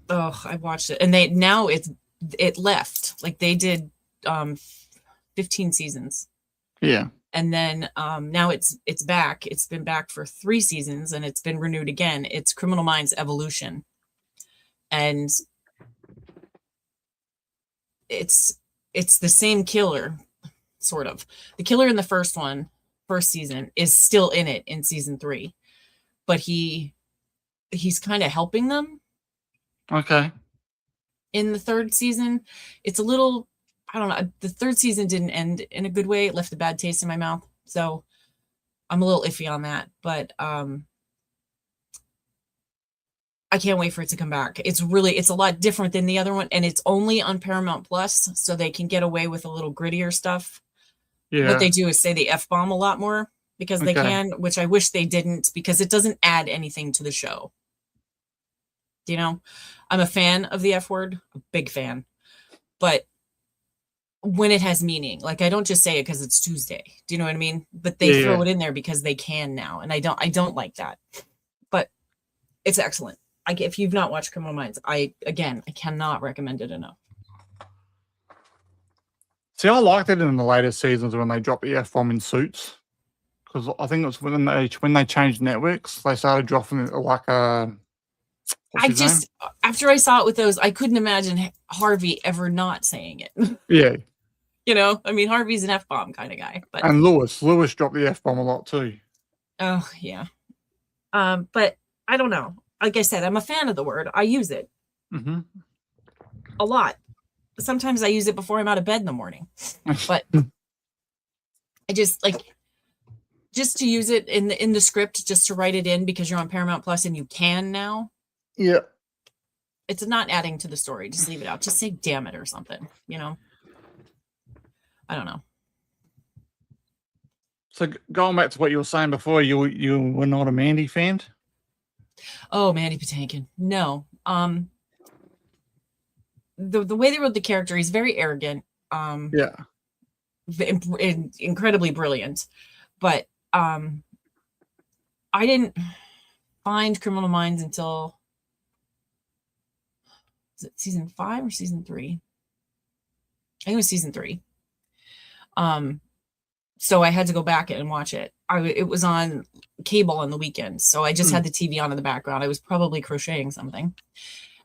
Oh, I watched it, and it left, like they did 15 seasons. Yeah. And then now it's back. It's been back for 3 seasons, and it's been renewed again. It's Criminal Minds Evolution. And it's the same killer, sort of. The killer in the first season is still in it in season 3. But he's kind of helping them. Okay. In the 3rd season, it's a little, I don't know. The 3rd season didn't end in a good way. It left a bad taste in my mouth. So I'm a little iffy on that, but I can't wait for it to come back. It's a lot different than the other one, and it's only on Paramount Plus, so they can get away with a little grittier stuff. Yeah. What they do is say the F-bomb a lot more because they can, which I wish they didn't, because it doesn't add anything to the show. You know, I'm a fan of the F word, a big fan, but when it has meaning, like I don't just say it because it's Tuesday. Do you know what I mean? But they throw it in there because they can now, and I don't like that. But it's excellent. If you've not watched Criminal Minds, I cannot recommend it enough. See, I liked it in the later seasons when they dropped the F-bomb in Suits, because I think it was when they changed networks, they started dropping it like a. After I saw it with those, I couldn't imagine Harvey ever not saying it. Yeah. You know, I mean, Harvey's an F-bomb kind of guy. But and Lewis dropped the F-bomb a lot too. Oh, yeah. But I don't know. Like I said, I'm a fan of the word. I use it a lot. Sometimes I use it before I'm out of bed in the morning. But I just just to use it in the script, just to write it in because you're on Paramount Plus and you can now. Yeah. It's not adding to the story. Just leave it out. Just say damn it or something, you know? I don't know. So going back to what you were saying before, you were not a Mandy fan? Oh, Mandy Patinkin. No. The way they wrote the character, he's very arrogant. Yeah. Incredibly brilliant. But I didn't find Criminal Minds until, is it season 5 or season 3? I think it was season 3. So I had to go back and watch it. It was on cable on the weekends, so I just had the TV on in the background. I was probably crocheting something,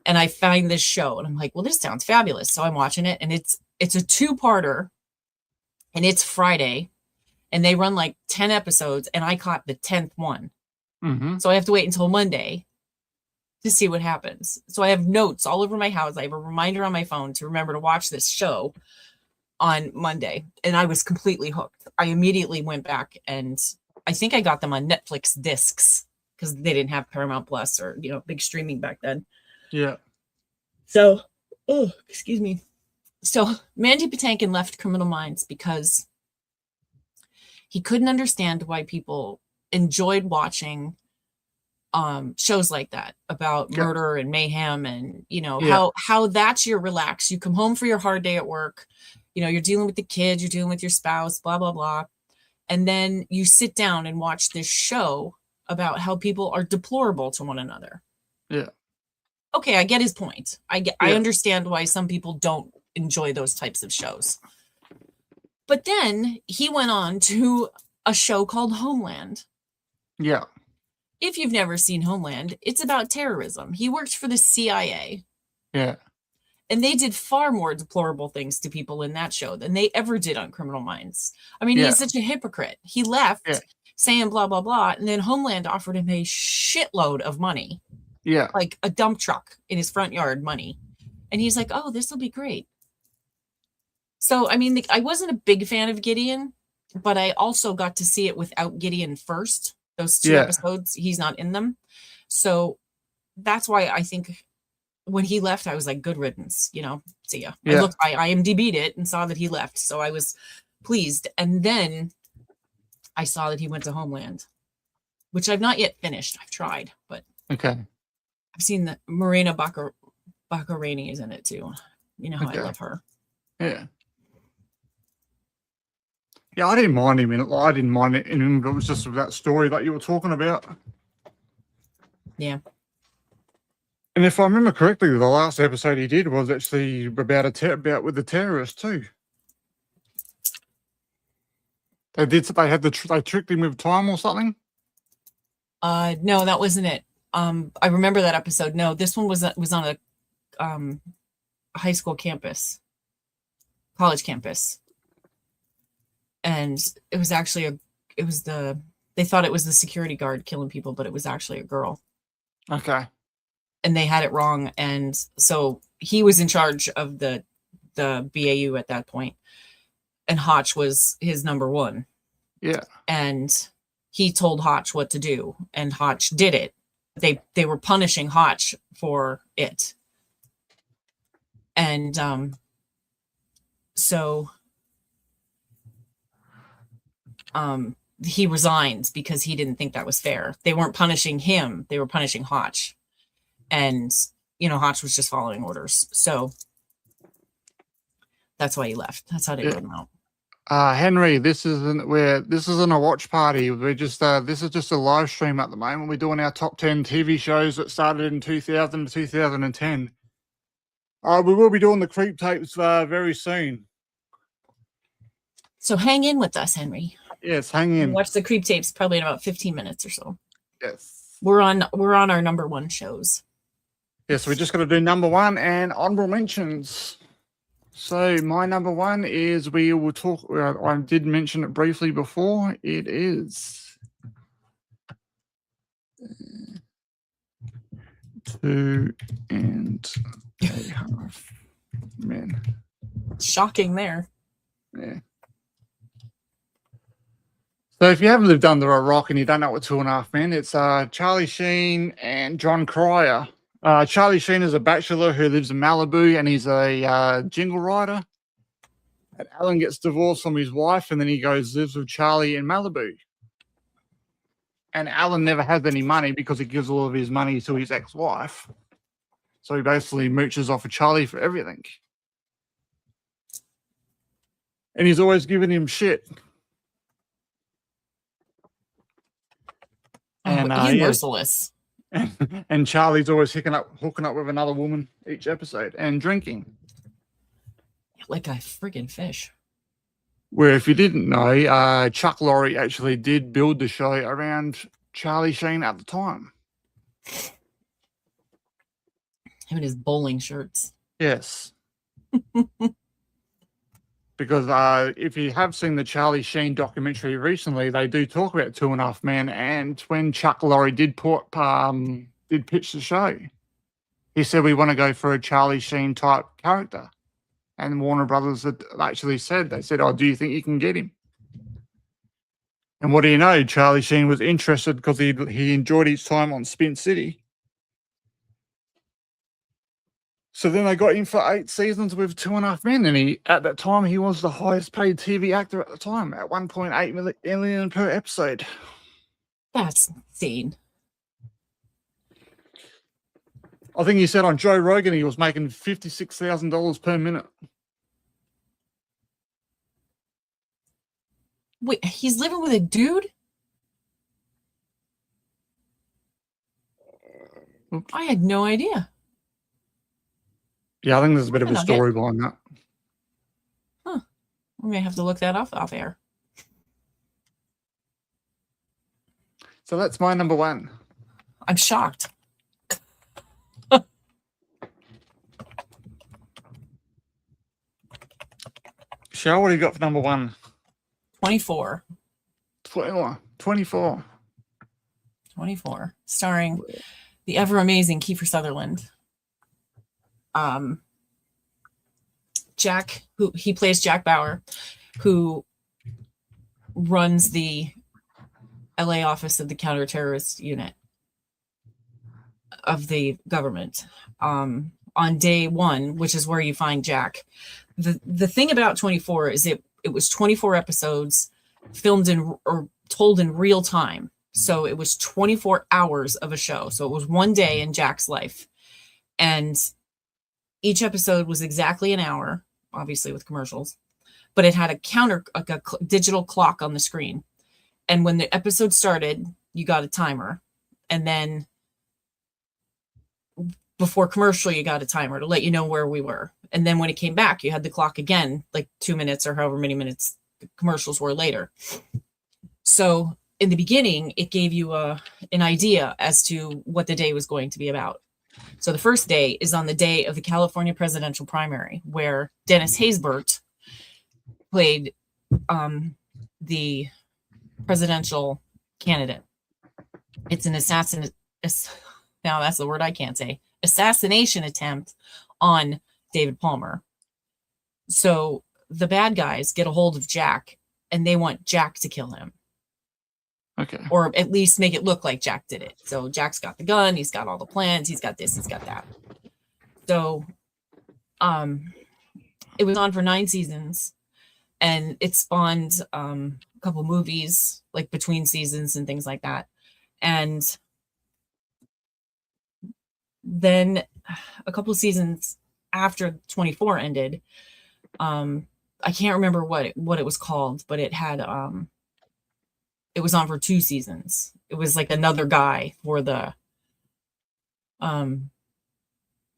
and I find this show, and I'm like, well, this sounds fabulous. So I'm watching it, and it's a 2-parter, and it's Friday, and they run like 10 episodes, and I caught the 10th one. So I have to wait until Monday to see what happens. So I have notes all over my house. I have a reminder on my phone to remember to watch this show on Monday, and I was completely hooked. I immediately went back, and I think I got them on Netflix discs because they didn't have Paramount Plus or, you know, big streaming back then. Yeah. So, oh, excuse me. So Mandy Patinkin left Criminal Minds because he couldn't understand why people enjoyed watching shows like that about murder and mayhem, and, you know, how that's your relax. You come home for your hard day at work, you know, you're dealing with the kids, you're dealing with your spouse, blah, blah, blah. And then you sit down and watch this show about how people are deplorable to one another. Yeah. Okay, I get his point. I understand why some people don't enjoy those types of shows. But then he went on to a show called Homeland. Yeah. If you've never seen Homeland, it's about terrorism. He worked for the CIA. Yeah. And they did far more deplorable things to people in that show than they ever did on Criminal Minds. I mean, he's such a hypocrite. He left saying blah, blah, blah. And then Homeland offered him a shitload of money. Yeah. Like a dump truck in his front yard money. And he's like, oh, this will be great. So, I mean, I wasn't a big fan of Gideon, but I also got to see it without Gideon first. Those 2 episodes, he's not in them. So that's why I think when he left, I was like, good riddance, you know, see ya. I IMDb'd it and saw that he left. So I was pleased. And then I saw that he went to Homeland, which I've not yet finished. I've tried, but okay. I've seen that Morena Baccarini is in it too. You know how I love her. Yeah. Yeah, I didn't mind him in it. I didn't mind it in him, but it was just that story that you were talking about. Yeah. And if I remember correctly, the last episode he did was actually about about with the terrorists too. They tricked him with time or something. No, that wasn't it. I remember that episode. No, this one was on a high school campus, college campus, and it was actually they thought it was the security guard killing people, but it was actually a girl. Okay. And they had it wrong, and so he was in charge of the BAU at that point, and Hotch was his number 1. Yeah. And he told Hotch what to do, and Hotch did it. They were punishing Hotch for it. And so he resigns because he didn't think that was fair. They weren't punishing him, they were punishing Hotch. And, you know, Hotch was just following orders. So that's why he left. That's how they wrote him out. Henry, this isn't a watch party. We're just this is just a live stream at the moment. We're doing our top 10 TV shows that started in 2000 to 2010. We will be doing the creep tapes very soon. So hang in with us, Henry. Yes, hang in. Watch the creep tapes probably in about 15 minutes or so. Yes. We're on our number 1 shows. Yes, we're just going to do number 1 and honorable mentions. So my number 1 is, we will talk, I did mention it briefly before. It is 2.5 Men. Shocking there. Yeah. So if you haven't lived under a rock and you don't know what Two and a Half Men, it's Charlie Sheen and John Cryer. Charlie Sheen is a bachelor who lives in Malibu, and he's a jingle rider. And Alan gets divorced from his wife, and then he lives with Charlie in Malibu. And Alan never has any money because he gives all of his money to his ex-wife. So he basically mooches off of Charlie for everything. And he's always giving him shit. And he's merciless. And Charlie's always hooking up with another woman each episode and drinking. Like a friggin' fish. Where, if you didn't know, Chuck Lorre actually did build the show around Charlie Sheen at the time. Him and his bowling shirts. Yes. Because if you have seen the Charlie Sheen documentary recently, they do talk about Two and a Half Men. And when Chuck Lorre did pitch the show, he said, we want to go for a Charlie Sheen type character. And Warner Brothers had actually said, oh, do you think you can get him? And what do you know? Charlie Sheen was interested because he enjoyed his time on Spin City. So then they got him for 8 seasons with Two and a Half Men, and at that time he was the highest paid TV actor at the time at $1.8 million per episode. That's insane. I think he said on Joe Rogan he was making $56,000 per minute. Wait, he's living with a dude? Oops. I had no idea. Yeah, I think there's a bit of a story behind that. Huh. We may have to look that off air. So that's my number one. I'm shocked. Shell, what do you got for number one? 24. 24. Starring the ever amazing Kiefer Sutherland. Jack, who he plays Jack Bauer, who runs the LA office of the counterterrorist unit of the government. On day one, which is where you find Jack. The thing about 24 is it was 24 episodes filmed or told in real time. So it was 24 hours of a show. So it was one day in Jack's life. And each episode was exactly an hour, obviously with commercials, but it had a digital clock on the screen. And when the episode started, you got a timer. And then before commercial, you got a timer to let you know where we were. And then when it came back, you had the clock again, like 2 minutes or however many minutes the commercials were later. So in the beginning, it gave you an idea as to what the day was going to be about. So the first day is on the day of the California presidential primary, where Dennis Haysbert played the presidential candidate. It's an now that's the word I can't say. Assassination attempt on David Palmer. So the bad guys get a hold of Jack, and they want Jack to kill him. Okay. Or at least make it look like Jack did it. So Jack's got the gun, he's got all the plans, he's got this, he's got that. So it was on for 9 seasons, and it spawned a couple movies, like between seasons and things like that. And then a couple of seasons after 24 ended, I can't remember what it was called, but it had it was on for 2 seasons. It was like another guy for the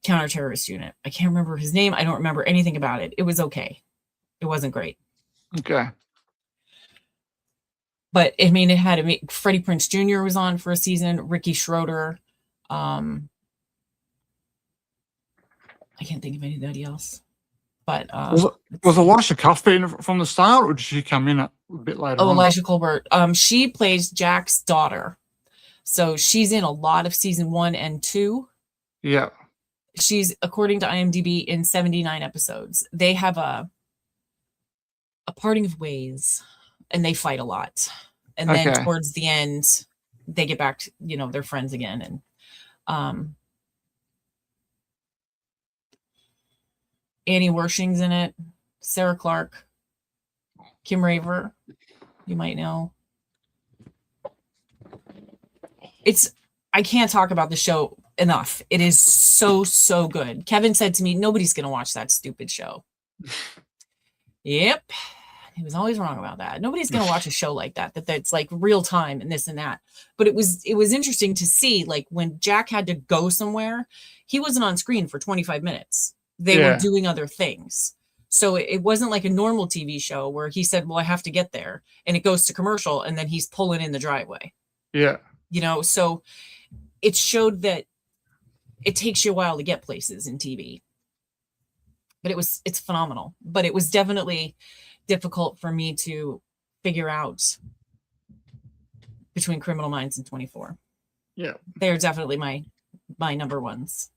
counterterrorist unit. I can't remember his name. I don't remember anything about it. It was okay. It wasn't great. Okay. But I mean, it had Freddie Prinze Jr. was on for a season. Ricky Schroeder. I can't think of anybody else. But was Elisha Cuthbert from the start, or did she come in a bit later? Oh, Elisha Colbert. She plays Jack's daughter, so she's in a lot of season 1 and 2. Yeah, she's, according to IMDb, in 79 episodes. They have a parting of ways, and they fight a lot. And then Okay. towards the end, they get back to, you know, they're friends again. And Annie Wershing's in it, Sarah Clark, Kim Raver, you might know. I can't talk about the show enough. It is so, so good. Kevin said to me, nobody's going to watch that stupid show. Yep. He was always wrong about that. Nobody's going to watch a show like that's like real time and this and that. But it was interesting to see, like, when Jack had to go somewhere, he wasn't on screen for 25 minutes. They were doing other things. So it wasn't like a normal TV show where he said, well, I have to get there, and it goes to commercial and then he's pulling in the driveway. Yeah. You know, so it showed that it takes you a while to get places in TV. But it's phenomenal. But it was definitely difficult for me to figure out between Criminal Minds and 24. Yeah. They're definitely my number ones.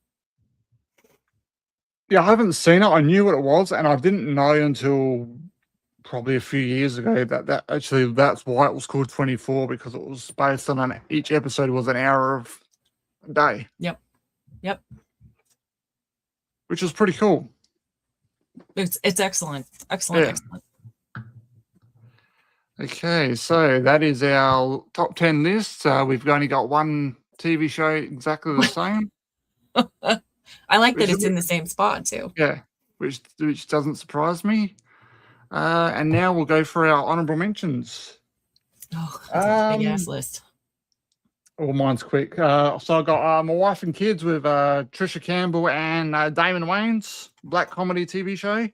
Yeah, I haven't seen it. I knew what it was, and I didn't know until probably a few years ago that's why it was called 24, because it was based on each episode was an hour of a day. Yep. Which is pretty cool. It's excellent. Excellent. Okay, so that is our top 10 list. We've only got one TV show exactly the same. I like that it's in the same spot too. Yeah, which doesn't surprise me. And now we'll go for our honorable mentions. Oh, that's a big ass list. Well, mine's quick. So I got My Wife and Kids with Trisha Campbell and Damon Wayans, black comedy TV show.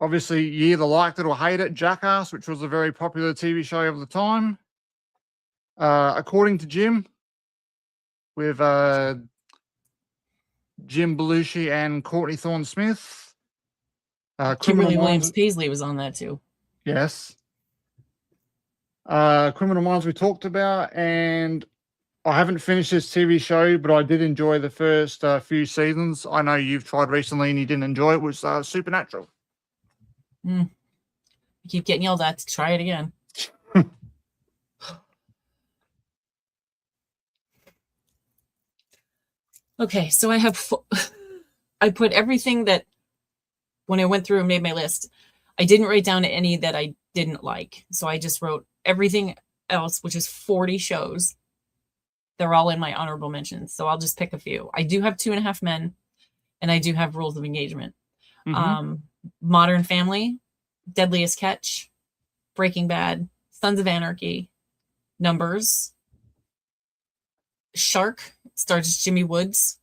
Obviously, you either liked it or hate it. Jackass, which was a very popular TV show of the time. According to Jim, with Jim Belushi and Courtney Thorne-Smith. Kimberly Williams Paisley was on that too. Yes. Criminal Minds we talked about, and I haven't finished this TV show, but I did enjoy the first few seasons. I know you've tried recently and you didn't enjoy it. Was Supernatural. I keep getting yelled at to try it again. Okay, so I put everything that, when I went through and made my list, I didn't write down any that I didn't like. So I just wrote everything else, which is 40 shows. They're all in my honorable mentions. So I'll just pick a few. I do have 2.5 Men, and I do have Rules of Engagement. Modern Family, Deadliest Catch, Breaking Bad, Sons of Anarchy, Numbers, Shark, stars Jimmy Woods.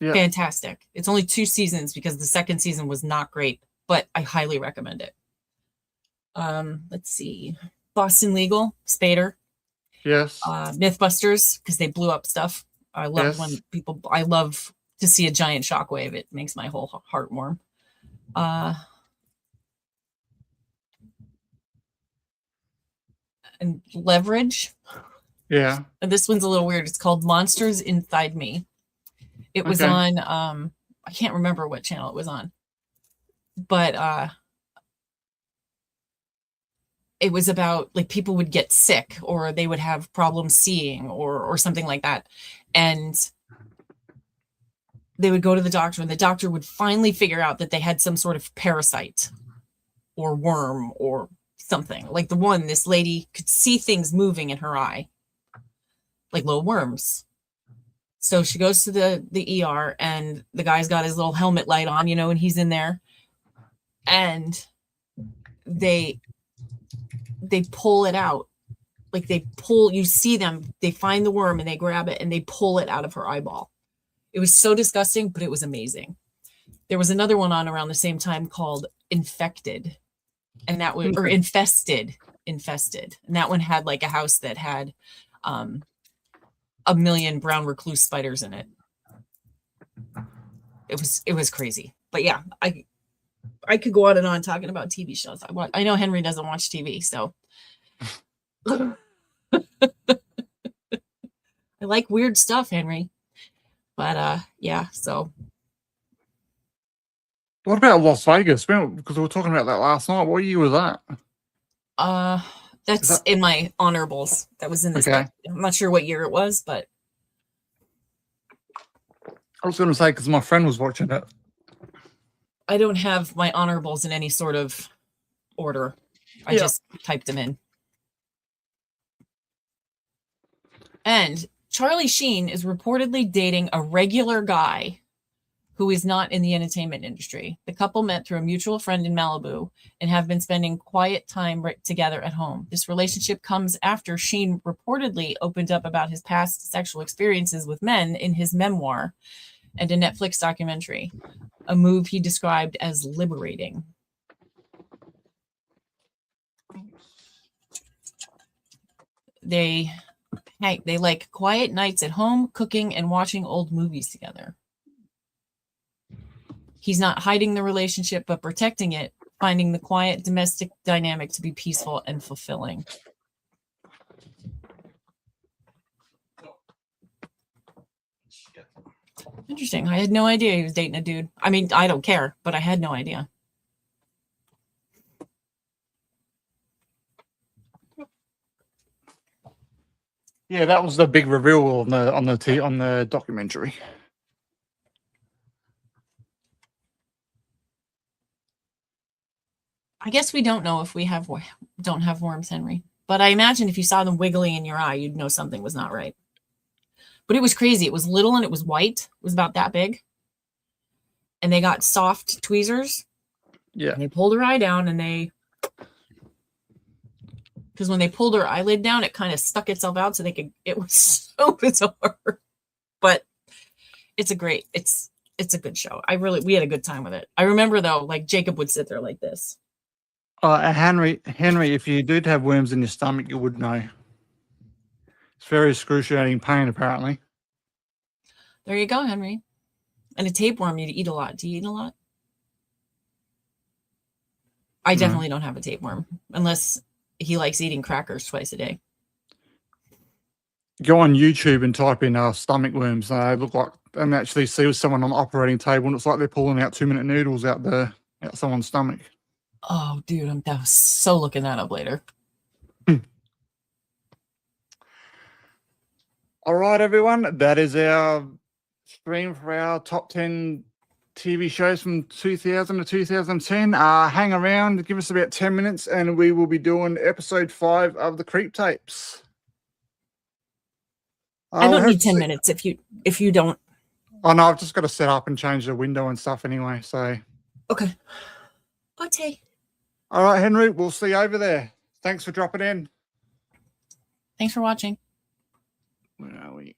Yeah. Fantastic. It's only 2 seasons because the second season was not great, but I highly recommend it. Let's see. Boston Legal, Spader. Yes. Mythbusters, because they blew up stuff. I love I love to see a giant shockwave. It makes my whole heart warm. And Leverage. Yeah. And this one's a little weird. It's called Monsters Inside Me. It was on, I can't remember what channel it was on, but it was about, like, people would get sick or they would have problems seeing or something like that. And they would go to the doctor, and the doctor would finally figure out that they had some sort of parasite or worm or something. Like this lady could see things moving in her eye, like little worms. So she goes to the ER, and the guy's got his little helmet light on, and he's in there, and they pull it out. Like you see them, they find the worm and they grab it and they pull it out of her eyeball. It was so disgusting, but it was amazing. There was another one on around the same time called Infected, and that was, or Infested. And that one had like a house that had, 1 million brown recluse spiders in it. It was crazy. But yeah, I could go on and on talking about TV shows. I know Henry doesn't watch TV, so I like weird stuff, Henry. But yeah, so. What about Las Vegas? Because we were talking about that last night. What year was that? That's in my honorables. That was in this book. I'm not sure what year it was, but I was going to say because my friend was watching it. I don't have my honorables in any sort of order. I just typed them in. And Charlie Sheen is reportedly dating a regular guy who is not in the entertainment industry. The couple met through a mutual friend in Malibu and have been spending quiet time together at home. This relationship comes after Sheen reportedly opened up about his past sexual experiences with men in his memoir and a Netflix documentary, a move he described as liberating. They like quiet nights at home, cooking and watching old movies together. He's not hiding the relationship, but protecting it, finding the quiet domestic dynamic to be peaceful and fulfilling. Interesting. I had no idea he was dating a dude. I mean, I don't care, but I had no idea. Yeah, that was the big reveal on the documentary. I guess we don't know if we don't have worms, Henry. But I imagine if you saw them wiggling in your eye, you'd know something was not right. But it was crazy. It was little and it was white. It was about that big. And they got soft tweezers. Yeah. And they pulled her eye down and because when they pulled her eyelid down, it kind of stuck itself out so it was so bizarre. But it's a good show. We had a good time with it. I remember though, like Jacob would sit there like this. Henry, if you did have worms in your stomach, you would know. It's very excruciating pain, apparently. There you go, Henry. And a tapeworm, you'd eat a lot. Do you eat a lot? I definitely don't have a tapeworm, unless he likes eating crackers twice a day. Go on YouTube and type in stomach worms. They look like, and actually see someone on the operating table, and it's like they're pulling out 2-minute noodles out someone's stomach. Oh, dude, I'm so looking that up later. All right, everyone. That is our stream for our top 10 TV shows from 2000 to 2010. Hang around, give us about 10 minutes, and we will be doing episode 5 of the Creep Tapes. I don't need 10 minutes if you don't. Oh, no, I've just got to set up and change the window and stuff anyway, so. Okay. Okay. All right, Henry, we'll see you over there. Thanks for dropping in. Thanks for watching. Where are we?